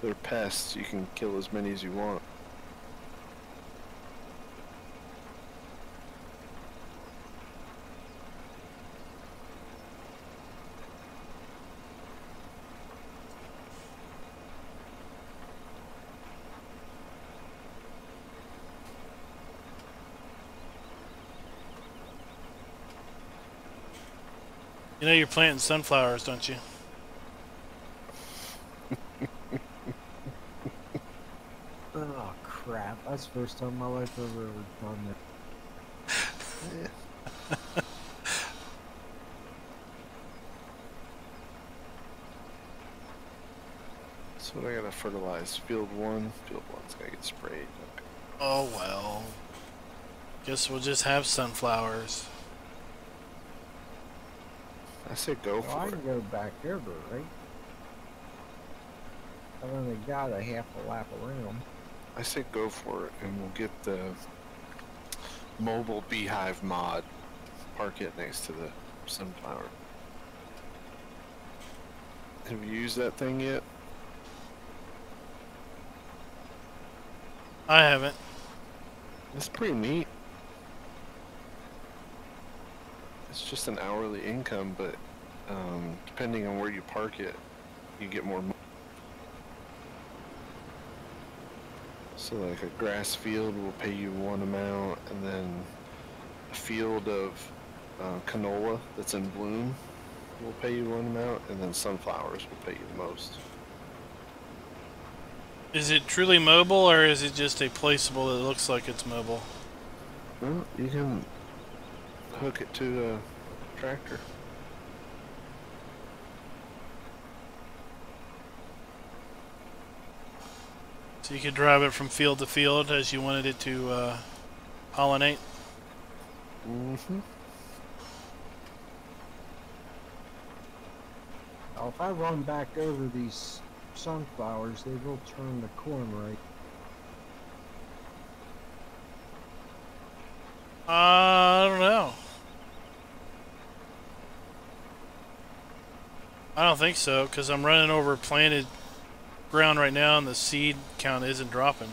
They're pests. You can kill as many as you want. You know you're planting sunflowers, don't you? Oh crap! That's the first time in my life I've ever done that. So I gotta fertilize field one. Field one's gotta get sprayed. Okay. Oh well. Guess we'll just have sunflowers. I said go Well, for I it. can go back over, right? I've only got a half a lap around. I say go for it, and we'll get the mobile beehive mod. Park it next to the sunflower. Have you used that thing yet? I haven't. It's pretty neat. It's just an hourly income, but depending on where you park it, you get more money. So like a grass field will pay you one amount, and then a field of canola that's in bloom will pay you one amount, and then sunflowers will pay you the most. Is it truly mobile, or is it just a placeable that looks like it's mobile? Well, you can hook it to a tractor. So you could drive it from field to field as you wanted it to pollinate? Mm-hmm. Now, if I run back over these sunflowers, they will turn the corn right. I don't know. I don't think so, because I'm running over planted ground right now and the seed count isn't dropping.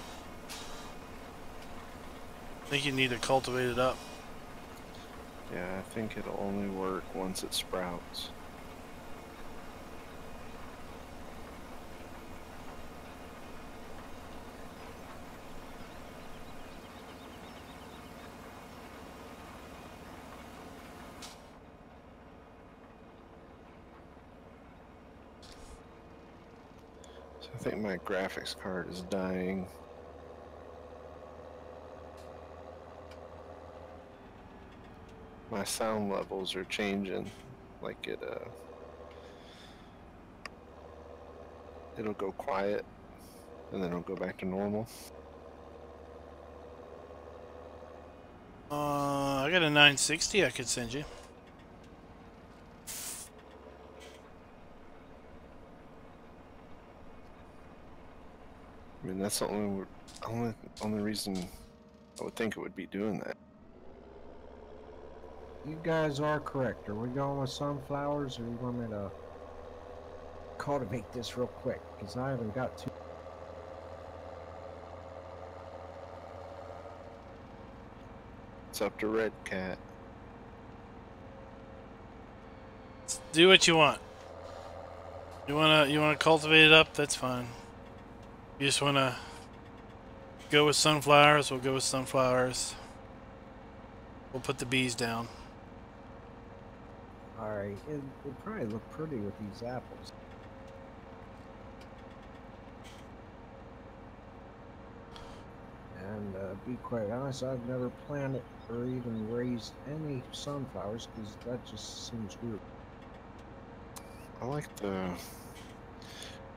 I think you need to cultivate it up. Yeah, I think it'll only work once it sprouts. So I think my graphics card is dying. My sound levels are changing, like it'll go quiet and then it'll go back to normal. I got a 960 I could send you. I mean, that's the only reason I would think it would be doing that. You guys are correct. Are we going with sunflowers, or you want me to cultivate this real quick? Because I haven't got to. It's up to Red Cat. Do what you want. You wanna cultivate it up? That's fine. You just wanna go with sunflowers? We'll go with sunflowers. We'll put the bees down. Alright, it'd probably look pretty with these apples. And be quite honest, I've never planted or even raised any sunflowers because that just seems weird. I like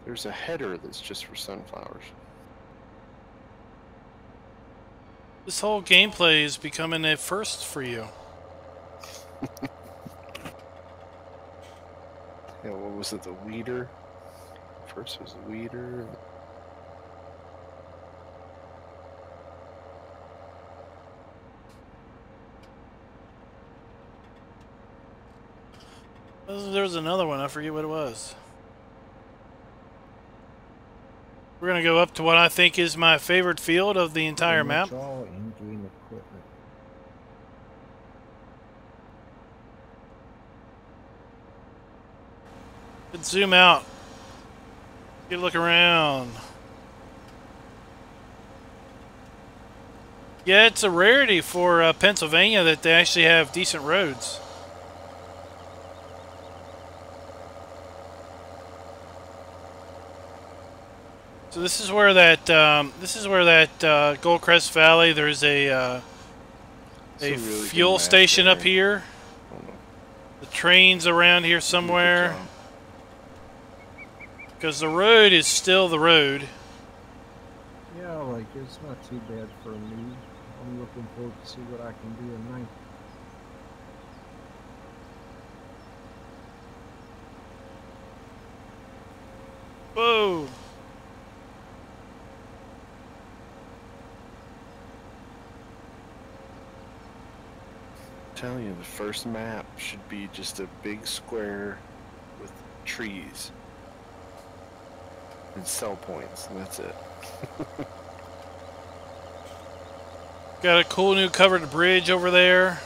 there's a header that's just for sunflowers. This whole gameplay is becoming a first for you. Yeah, what was it, the weeder? First was the weeder. There was another one, I forget what it was. We're gonna go up to what I think is my favorite field of the entire map. All in-game equipment. Let's zoom out. Get a look around. Yeah, it's a rarity for Pennsylvania that they actually have decent roads. So this is where that Goldcrest Valley. There's a really fuel station up here. The train's around here somewhere. Because the road is still the road. Yeah, like it's not too bad for a noob. I'm looking forward to see what I can do at night. Whoa! I'm telling you, the first map should be just a big square with trees and sell points, and that's it. Got a cool new covered bridge over there.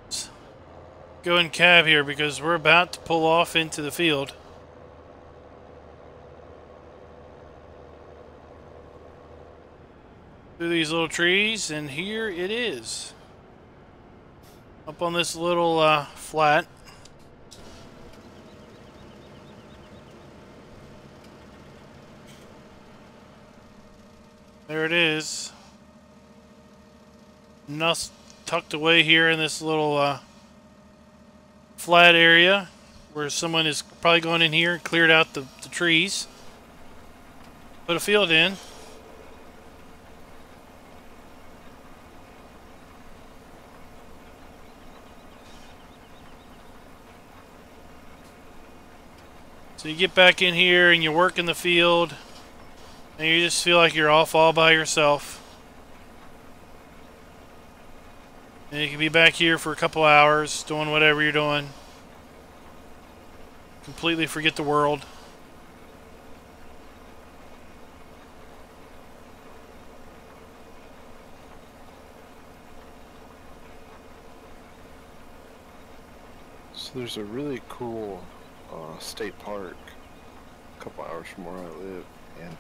Let's go in cab here because we're about to pull off into the field. Through these little trees, and here it is. Up on this little flat. There it is. Nuss tucked away here in this little flat area where someone is probably gone in here and cleared out the trees. Put a field in. So you get back in here and you work in the field. And you just feel like you're off all by yourself. And you can be back here for a couple hours doing whatever you're doing. Completely forget the world. So there's a really cool state park a couple hours from where I live, and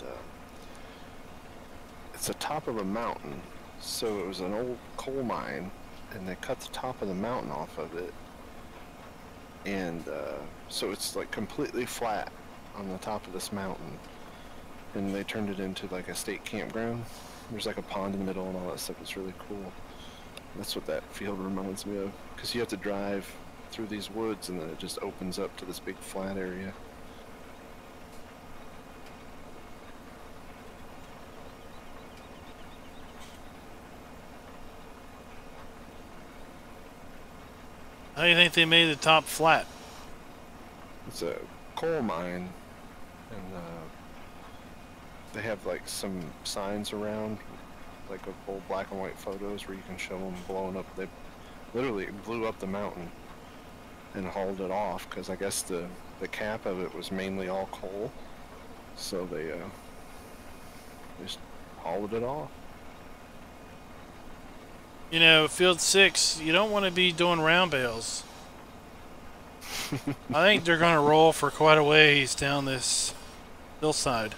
it's the top of a mountain. So it was an old coal mine, and they cut the top of the mountain off of it, and so it's like completely flat on the top of this mountain, and they turned it into like a state campground. There's like a pond in the middle and all that stuff. It's really cool. That's what that field reminds me of, because you have to drive through these woods and then it just opens up to this big flat area. How do you think they made the top flat? It's a coal mine, and they have like some signs around, like of old black and white photos where you can show them blowing up. They literally blew up the mountain and hauled it off because I guess the cap of it was mainly all coal, so they just hauled it off. You know, field 6, you don't want to be doing round bales. I think they're going to roll for quite a ways down this hillside.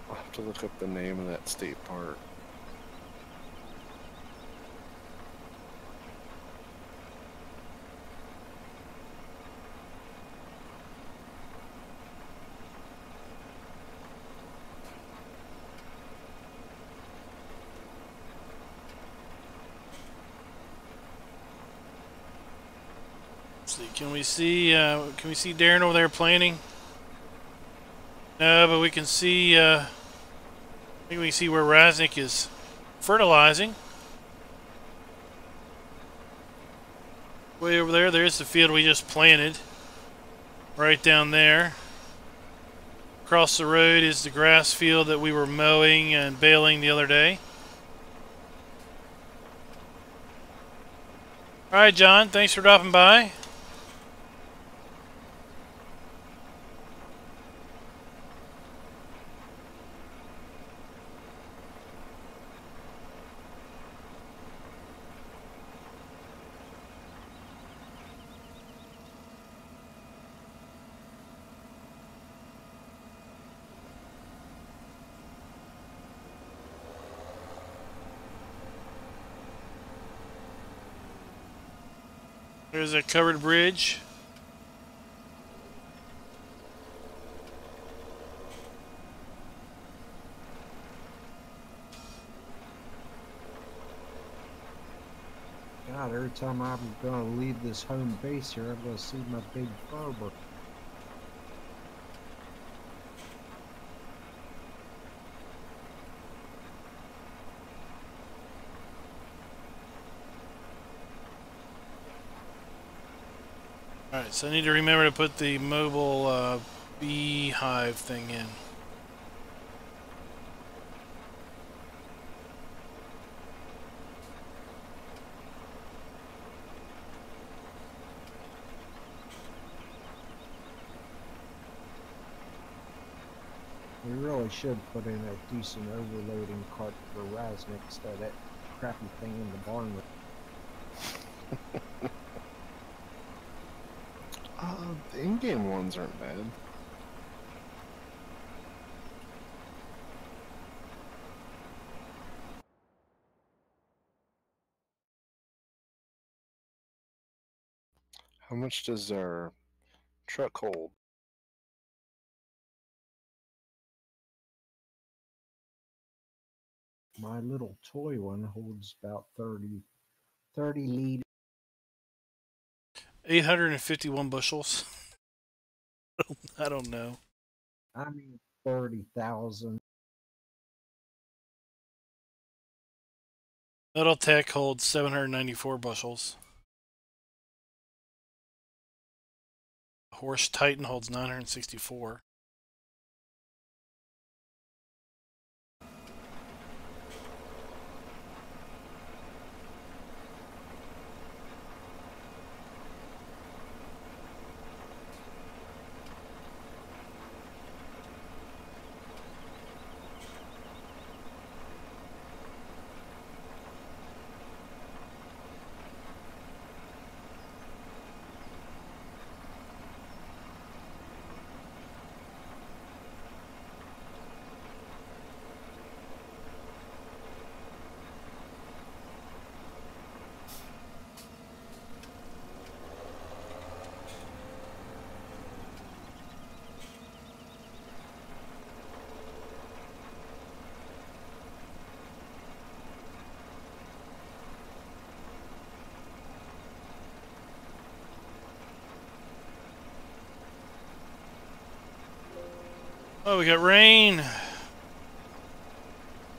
I'll have to look up the name of that state park. Can we see Darren over there planting? No, but we can see I think we can see where Raznik is fertilizing. Way over there, there's the field we just planted. Right down there. Across the road is the grass field that we were mowing and baling the other day. Alright, John, thanks for dropping by. There's a covered bridge. God, every time I'm gonna leave this home base here, I'm gonna see my big Farmer. Alright, so I need to remember to put the mobile beehive thing in. We really should put in a decent overloading cart for Raznik instead of that crappy thing in the barn. The in-game ones aren't bad. How much does our truck hold? My little toy one holds about 30 liters. 851 bushels. I don't know. I mean, 30,000. Metal Tech holds 794 bushels. Horse Titan holds 964. Oh, we got rain.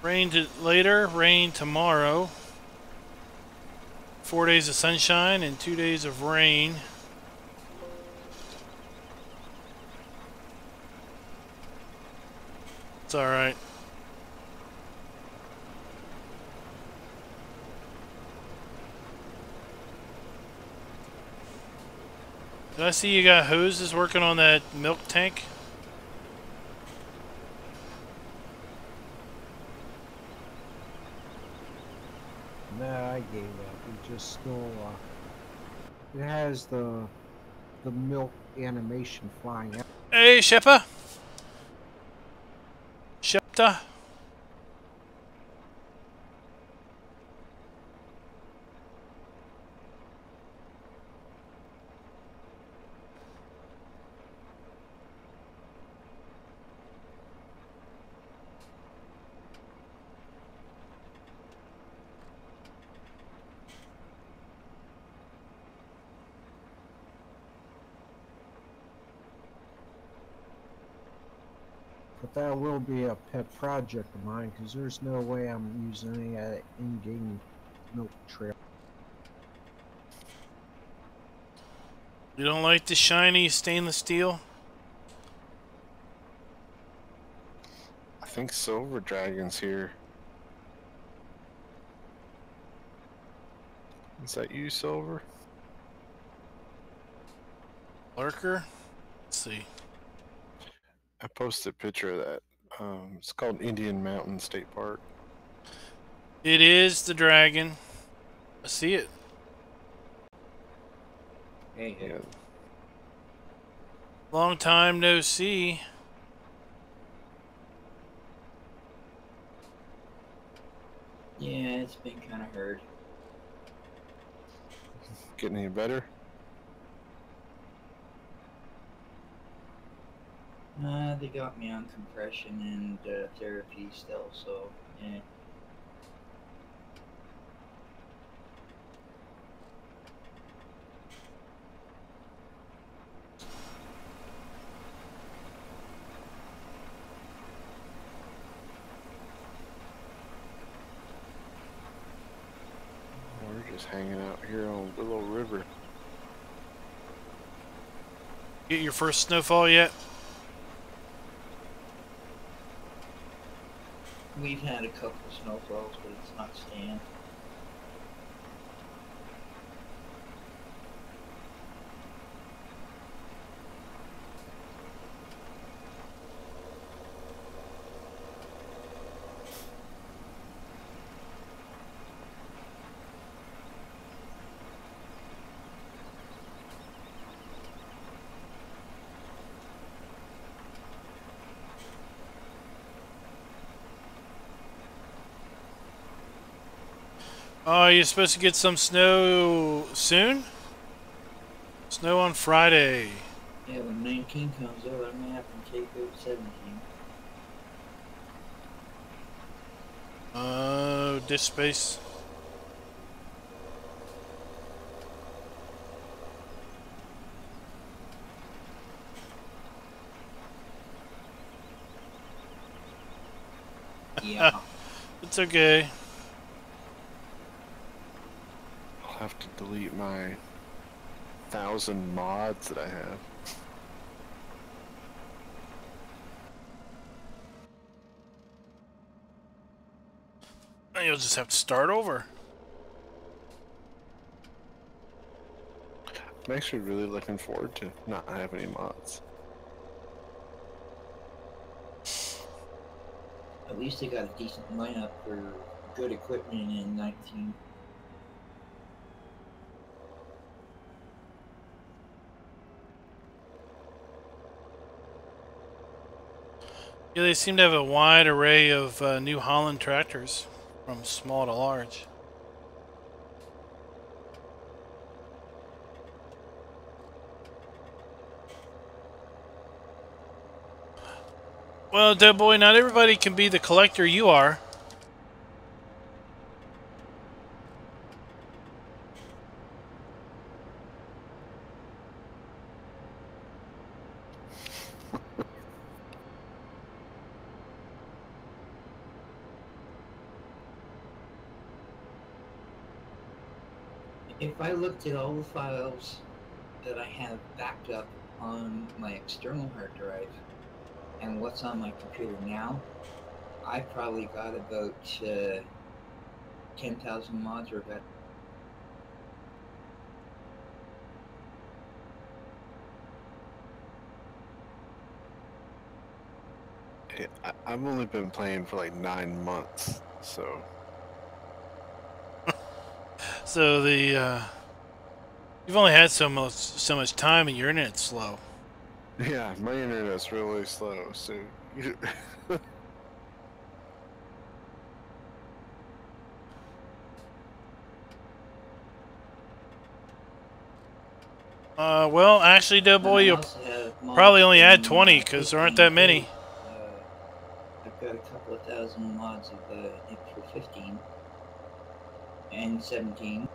Rain later, rain tomorrow. 4 days of sunshine and 2 days of rain. It's alright. Did I see you got hoses working on that milk tank? No, I gave up. It just still, it has the milk animation flying out. Hey, Sheppa. Shepta. But that will be a pet project of mine, because there's no way I'm using any of that in-game milk trail. You don't like the shiny stainless steel? I think Silver Dragon's here. Is that you, Silver? Lurker? Let's see. I posted a picture of that. It's called Indian Mountain State Park. It is the dragon. I see it. Hey, Yeah. Long time no see. yeah, it's been kind of hard. Getting any better? They got me on compression and therapy still, so yeah. We're just hanging out here on Willow River. Get your first snowfall yet? We've had a couple of snowfalls, but it's not staying. Oh, you're supposed to get some snow soon? Snow on Friday. Yeah, when 19 comes out, I may have to take out 17. Dish space. Yeah. It's okay. I'll have to delete my 1,000 mods that I have. You'll just have to start over. I'm actually really looking forward to not having any mods. At least they got a decent lineup for good equipment in 19. Yeah, they seem to have a wide array of New Holland tractors, from small to large. Well, DoughBoy, not everybody can be the collector you are. If I looked at all the files that I have backed up on my external hard drive and what's on my computer now, I probably got about 10,000 mods or better. I've only been playing for like 9 months, so So the you've only had so much time, and your internet's slow. yeah, my internet's really slow. So you, Well, actually, DoughBoy, you'll probably only add 20 because there aren't that many. I've got a couple of thousand mods of it for 15 and 17.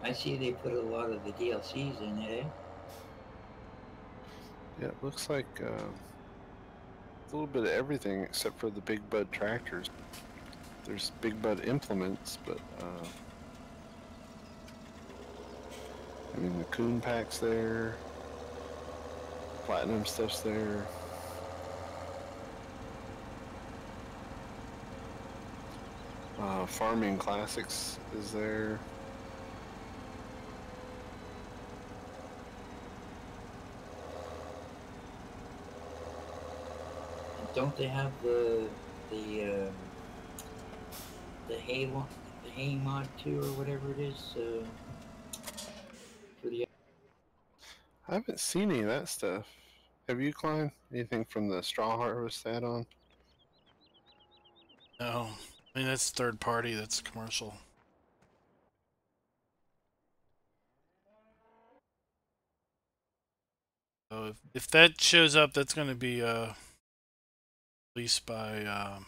I see they put a lot of the DLCs in it, eh? yeah, it looks like a little bit of everything except for the Big Bud tractors. There's Big Bud implements, but I mean the Coon Pack's there, Platinum stuff's there. Farming Classics is there. Don't they have the hay mod too, or whatever it is, for the? I haven't seen any of that stuff. Have you, Klein? Anything from the Straw Harvest add-on? No, I mean that's third party. That's commercial. So if that shows up, that's going to be released by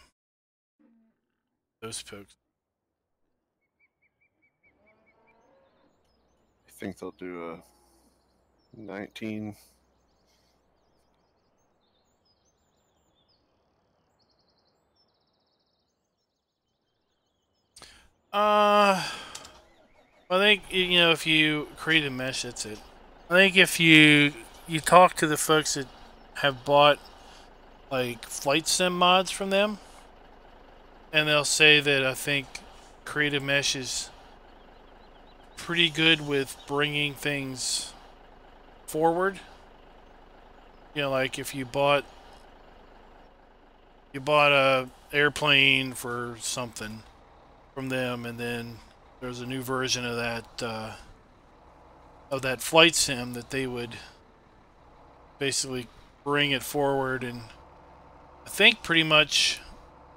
those folks. I think they'll do a 19. I think, you know, if you create a mesh, that's it. I think if you talk to the folks that have bought like flight sim mods from them, and they'll say that I think creative mesh is pretty good with bringing things forward. You know, like if you bought a airplane for something from them, and then there's a new version of that flight sim, that they would basically bring it forward and I think pretty much,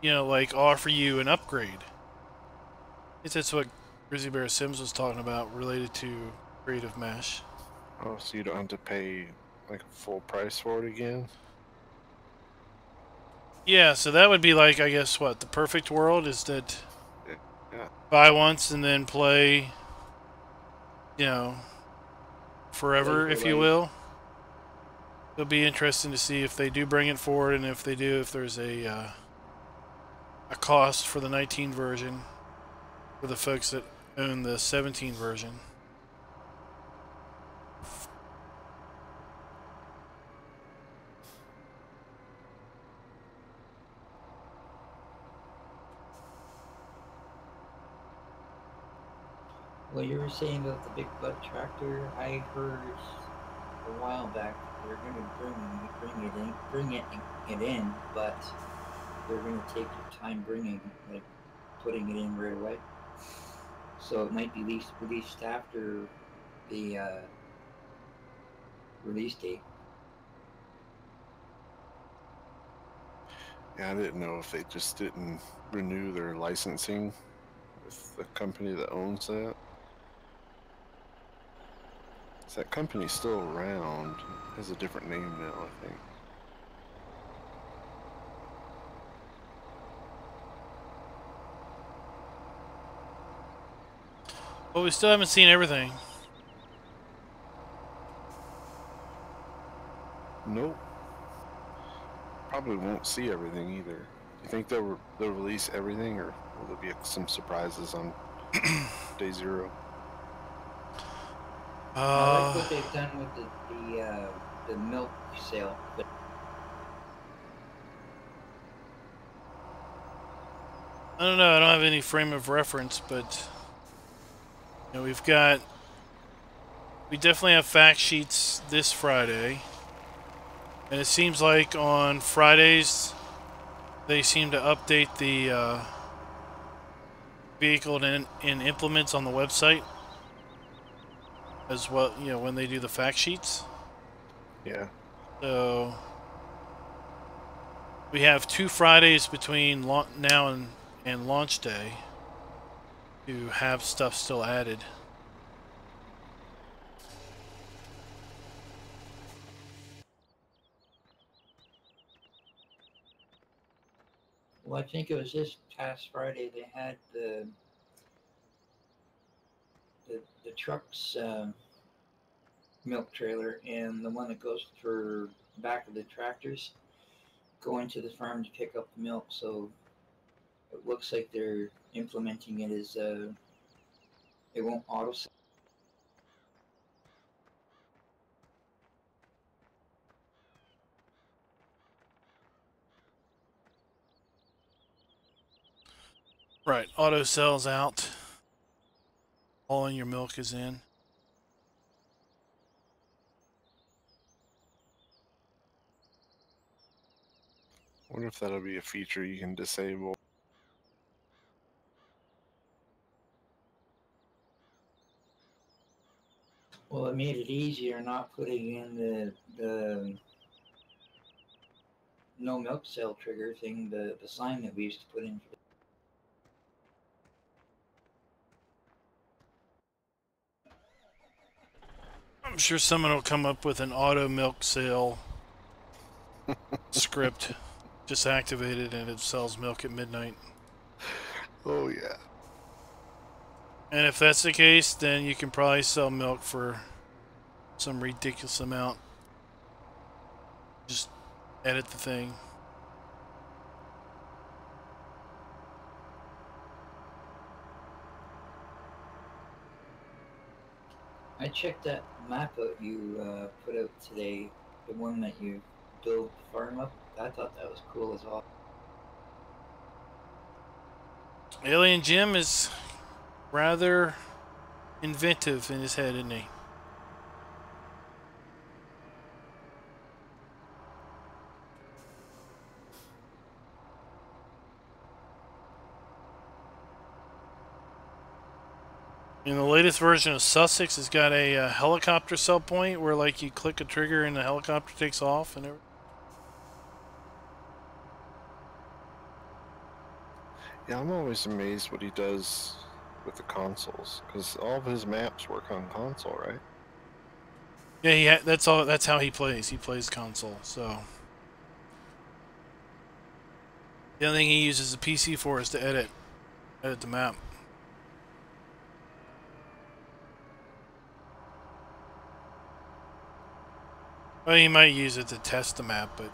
you know, like offer you an upgrade. I guess that's what Grizzly Bear Sims was talking about related to Creative Mesh. Oh, so you don't have to pay like full price for it again? Yeah, so that would be like, I guess, what, the perfect world is that Yeah. buy once and then play, you know, forever, if you will. It'll be interesting to see if they do bring it forward, and if they do, if there's a cost for the 19 version for the folks that own the 17 version. Well, you were saying about the big butt tractor. I heard a while back they're going to bring it in, but they're going to take their time putting it in right away. So it might be released after the release date. Yeah, I didn't know if they just didn't renew their licensing with the company that owns that. That company's still around. It has a different name now, I think. But we still haven't seen everything. Nope. Probably won't see everything either. you think they'll release everything, or will there be some surprises on day 0? I like what they've done with the milk sale. I don't know. I don't have any frame of reference, but you know, we definitely have fact sheets this Friday, and it seems like on Fridays they seem to update the vehicle and implements on the website as well. You know, when they do the fact sheets. Yeah. So we have 2 Fridays between now and launch day to have stuff still added. Well, I think it was this past Friday they had the truck's milk trailer and the one that goes for back of the tractors going to the farm to pick up the milk. So it looks like they're implementing it as it won't auto sell. Right, auto sells out. All in your milk is in. I wonder if that'll be a feature you can disable. Well, it made it easier not putting in the no milk sale trigger thing, the sign that we used to put in. I'm sure someone will come up with an auto milk sale script. Just activate it and it sells milk at midnight. Oh yeah. And if that's the case, then you can probably sell milk for some ridiculous amount. Just edit the thing. I checked that map out you put out today, the one that you build the farm up. I thought that was cool as all. Alien Jim is rather inventive in his head, isn't he? In the latest version of Sussex, it's got a helicopter sell point where, like, you click a trigger and the helicopter takes off and everything. Yeah, I'm always amazed what he does with the consoles, because all of his maps work on console, right? Yeah, that's all. That's how he plays. He plays console. So the only thing he uses the PC for is to edit the map. Well, he might use it to test the map, but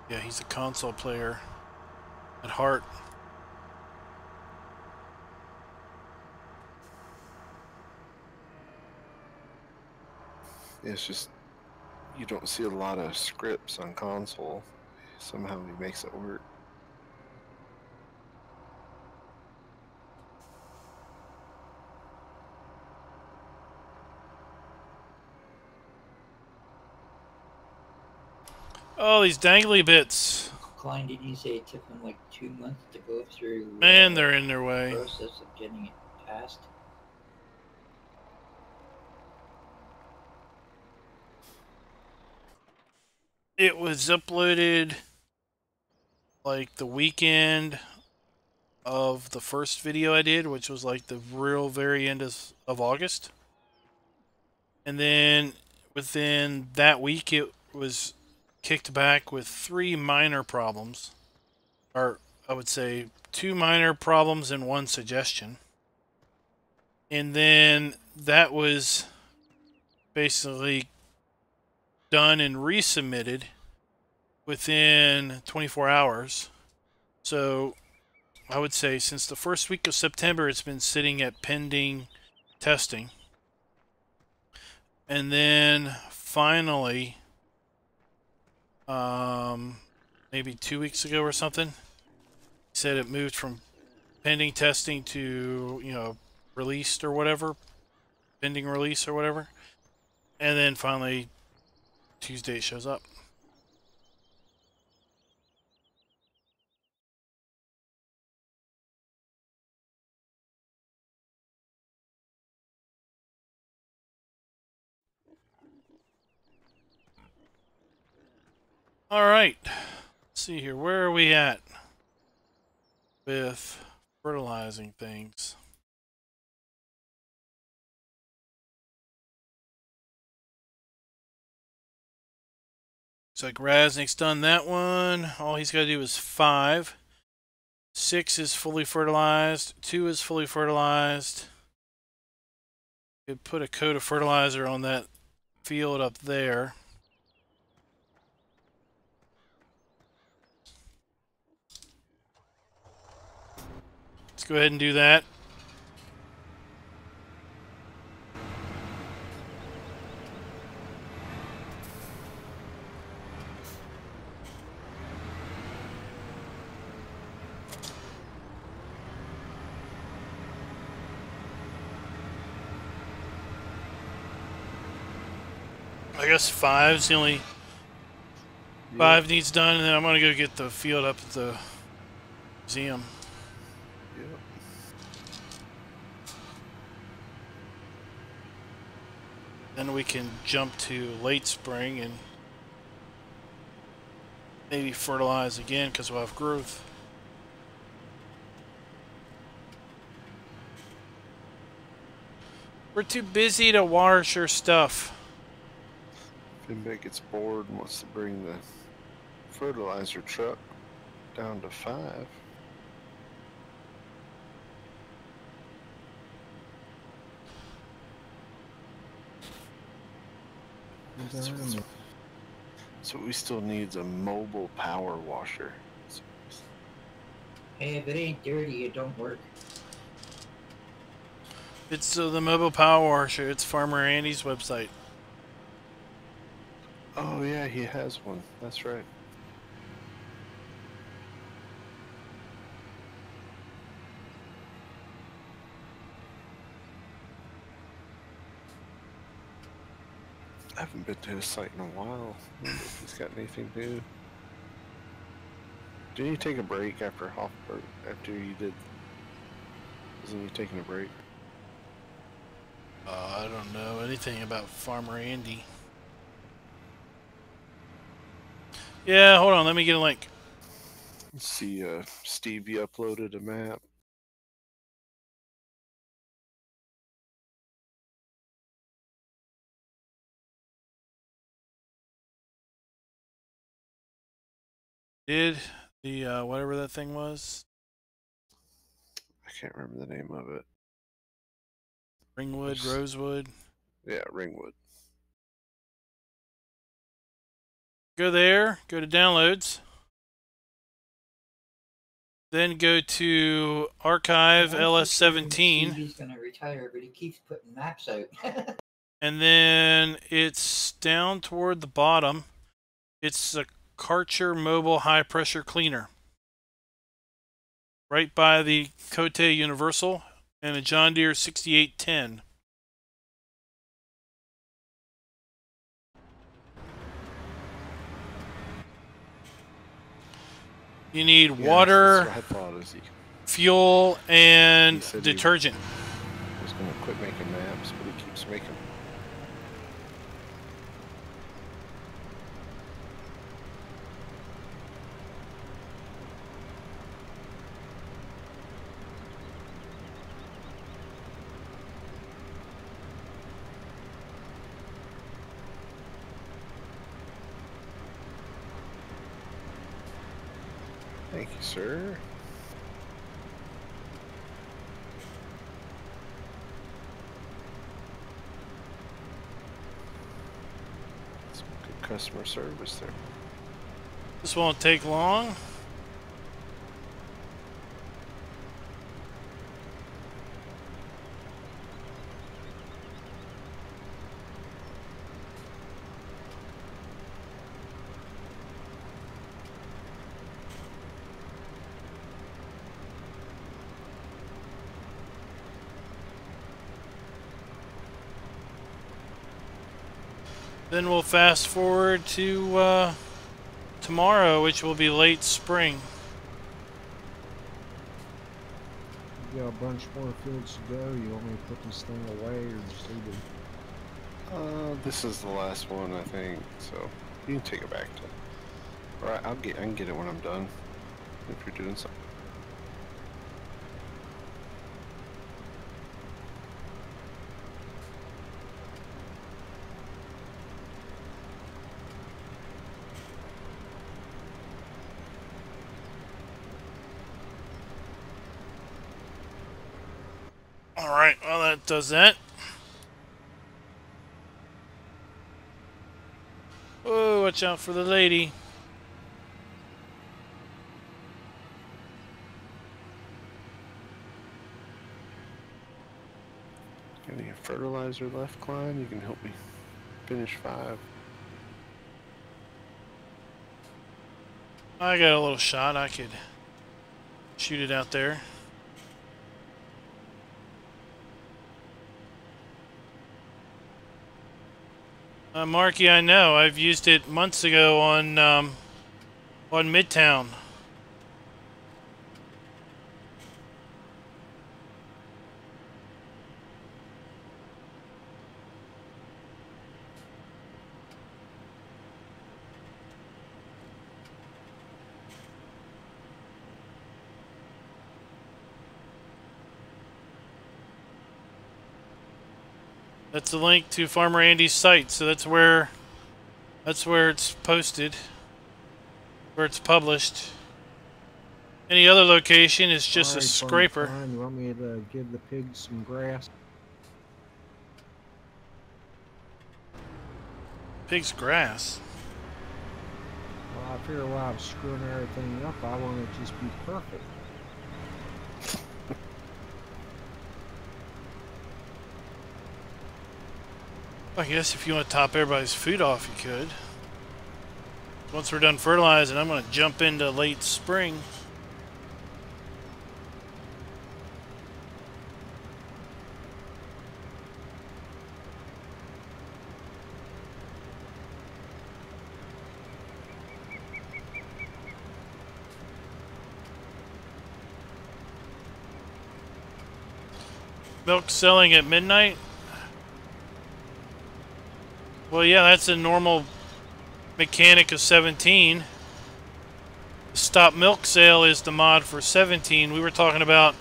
yeah, he's a console player at heart. It's just, you don't see a lot of scripts on console. Somehow he makes it work. Oh, these dangly bits. Klein, did you say it took them like 2 months to go through? Man, they're in their way. The process of getting it passed. It was uploaded like the weekend of the first video I did, which was like the real very end of August. And then within that week, it was kicked back with 3 minor problems. Or I would say 2 minor problems and 1 suggestion. And then that was basically done and resubmitted within 24 hours. So I would say since the first week of September, it's been sitting at pending testing. And then finally, maybe 2 weeks ago or something, he said it moved from pending testing to, you know, released or whatever, pending release or whatever. And then finally, Tuesday it shows up. All right. Let's see here. Where are we at with fertilizing things? Looks like Raznik's done that one. All he's got to do is 5. 6 is fully fertilized. 2 is fully fertilized. Could put a coat of fertilizer on that field up there. Let's go ahead and do that. I guess 5's the only... 5 needs done, and then I'm going to go get the field up at the museum. Yep. Then we can jump to late spring and maybe fertilize again because we'll have growth. We're too busy to wash our stuff. Finbeck gets bored and wants to bring the fertilizer truck down to 5. So we still needs a mobile power washer. Hey, if it ain't dirty, it don't work. It's the mobile power washer. It's Farmer Andy's website. Oh yeah, he has one. That's right. I haven't been to his site in a while. I wonder if he's got anything new. Did you take a break after Hoffberg? After you did? Wasn't you taking a break? I don't know anything about Farmer Andy. Yeah, hold on. Let me get a link. Let's see, Steve, you uploaded a map. Did the whatever that thing was? I can't remember the name of it. Ringwood, Rosewood. Yeah, Ringwood. Go there. Go to downloads. Then go to archive LS17. He's gonna retire, but he keeps putting maps out. And then it's down toward the bottom. It's a Karcher mobile high pressure cleaner. Right by the Cote Universal and a John Deere 6810. You need water, fuel, and detergent. He was going to quit making maps, but he keeps making them. Thank you, sir. Some good customer service there. This won't take long. Then we'll fast forward to tomorrow, which will be late spring. You got a bunch more fields to go. You want me to put this thing away or just leave it? This is the last one, I think. So you can take it back to. All right, I can get it when I'm done. If you're doing something. Alright, well that does that. Oh, watch out for the lady. Any fertilizer left, Klein? You can help me finish 5. I got a little shot. I could shoot it out there. Marky, I know. I've used it months ago on Midtown. That's the link to Farmer Andy's site, so that's where it's posted, where it's published. Any other location is just a scraper. You want me to give the pigs some grass? Pig's grass. Well, I figure while I'm screwing everything up, I want it to just be perfect. I guess if you want to top everybody's food off, you could. Once we're done fertilizing, I'm going to jump into late spring. Milk selling at midnight? Well, yeah, that's a normal mechanic of 17. The stop milk sale is the mod for 17. We were talking about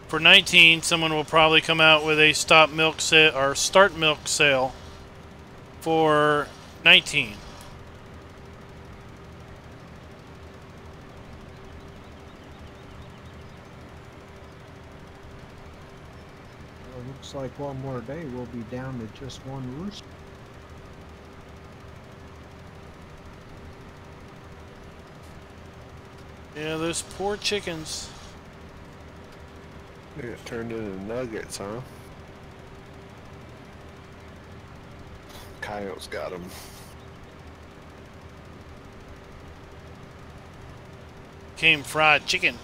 for 19, someone will probably come out with a stop milk sale or start milk sale for 19. Well, looks like one more day we'll be down to just one rooster. Yeah, those poor chickens. They got turned into nuggets, huh? Coyotes got them. Came fried chicken.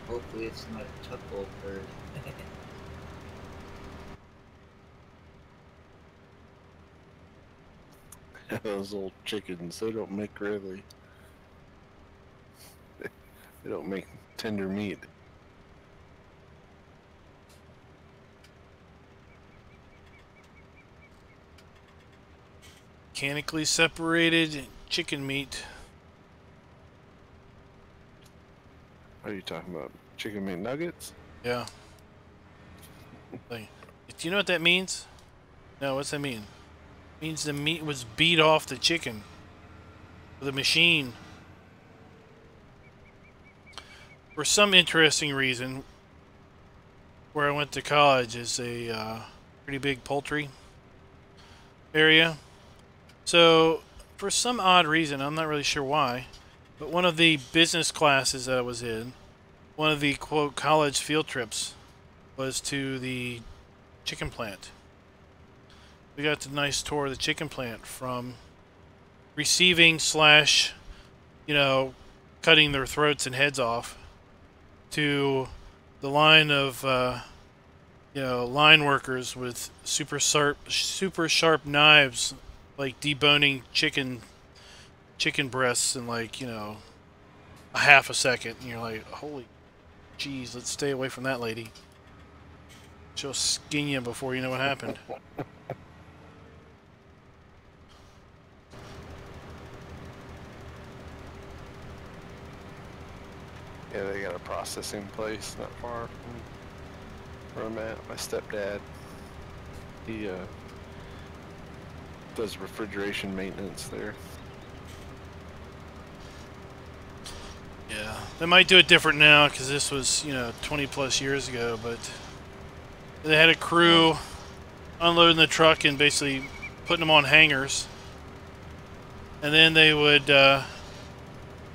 Hopefully it's not a tough old bird. Those old chickens, they don't make really. They don't make tender meat. Mechanically separated chicken meat. What are you talking about? Chicken meat nuggets? Yeah. Like, do you know what that means? No, what's that mean? It means the meat was beat off the chicken. the machine. For some interesting reason, where I went to college is a pretty big poultry area. So, for some odd reason, I'm not really sure why, but one of the business classes that I was in, one of the quote college field trips was to the chicken plant. We got a nice tour of the chicken plant, from receiving slash, you know, cutting their throats and heads off, to the line of you know, line workers with super sharp knives, like deboning chicken breasts in, like, you know, a half a second, and you're like, holy jeez, let's stay away from that lady. She'll skin you before you know what happened. Yeah, they got a processing place not far from where I'm at. My stepdad, he does refrigeration maintenance there. Yeah, they might do it different now because this was, you know, 20 plus years ago, but they had a crew unloading the truck and basically putting them on hangers, and then they would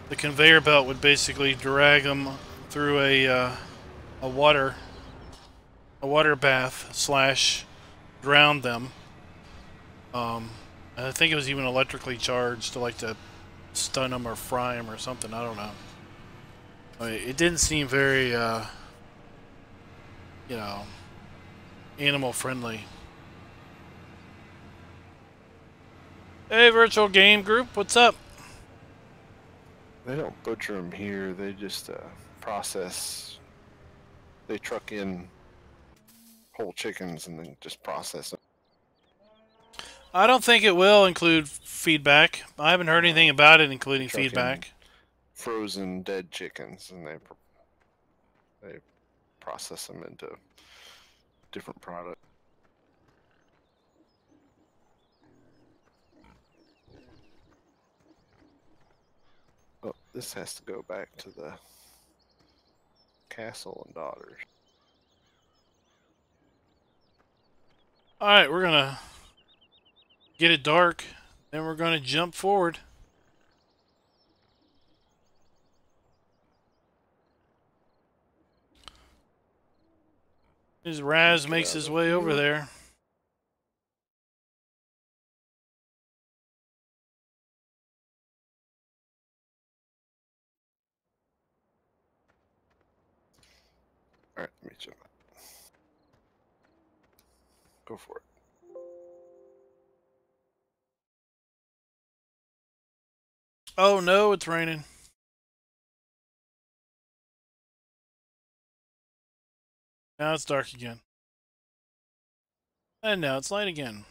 the conveyor belt would basically drag them through a water bath slash drown them. I think it was even electrically charged to, like, to stun them or fry them or something. I don't know. It didn't seem very, you know, animal friendly. Hey, virtual game group, what's up? They don't butcher them here. They just process. They truck in whole chickens and then just process them. I don't think it will include feedback. I haven't heard anything about it including feedback. Frozen dead chickens, and they process them into different products. Oh, this has to go back to the castle and daughters. Alright, we're gonna get it dark, then we're gonna jump forward. As Raz makes his way over there. Alright, let me jump. Go for it. Oh no, it's raining. Now it's dark again. And now it's light again.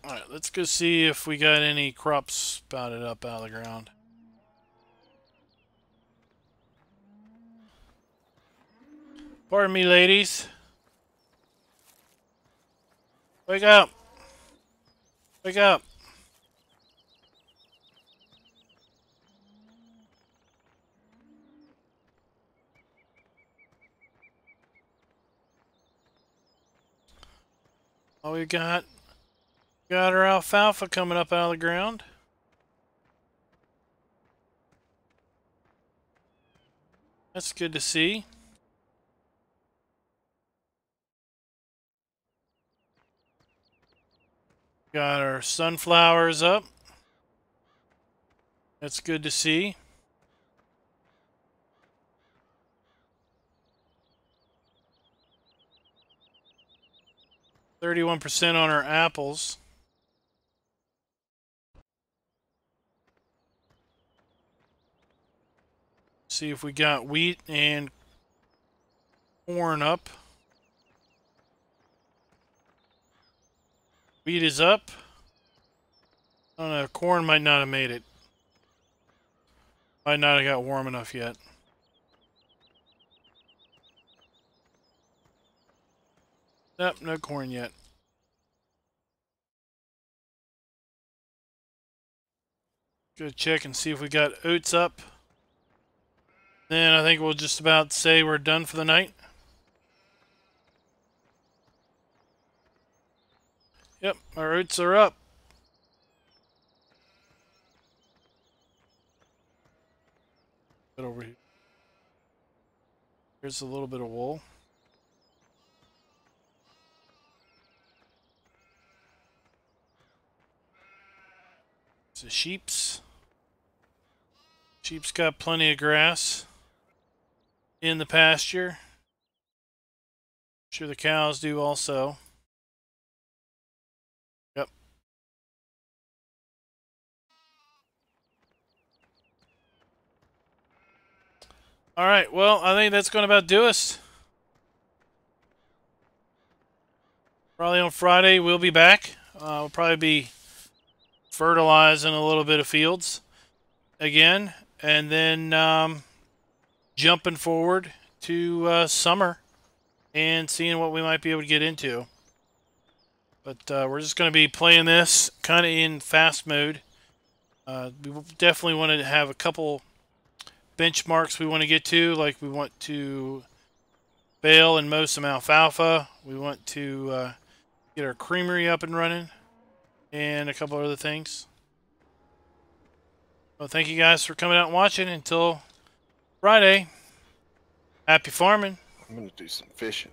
Alright, let's go see if we got any crops sprouted up out of the ground. Pardon me, ladies. Wake up! Wake up! Oh, we got our alfalfa coming up out of the ground. That's good to see. Got our sunflowers up. That's good to see. %31 on our apples. See if we got wheat and corn up. Wheat is up. I don't know. Corn might not have made it. Might not have got warm enough yet. Nope, no corn yet. Go check and see if we got oats up. Then I think we'll just about say we're done for the night. Yep, our oats are up. Get over here. Here's a little bit of wool. It's the sheep's. Sheep's got plenty of grass in the pasture. I'm sure the cows do also. Yep. Alright, well, I think that's going to about do us. Probably on Friday we'll be back. We'll probably be fertilizing a little bit of fields again. And then jumping forward to summer and seeing what we might be able to get into. But we're just going to be playing this kind of in fast mode. We definitely want to have a couple benchmarks we want to get to. Like we want to bale and mow some alfalfa. We want to get our creamery up and running. And a couple other things. Well, thank you guys for coming out and watching. Until Friday, happy farming. I'm going to do some fishing.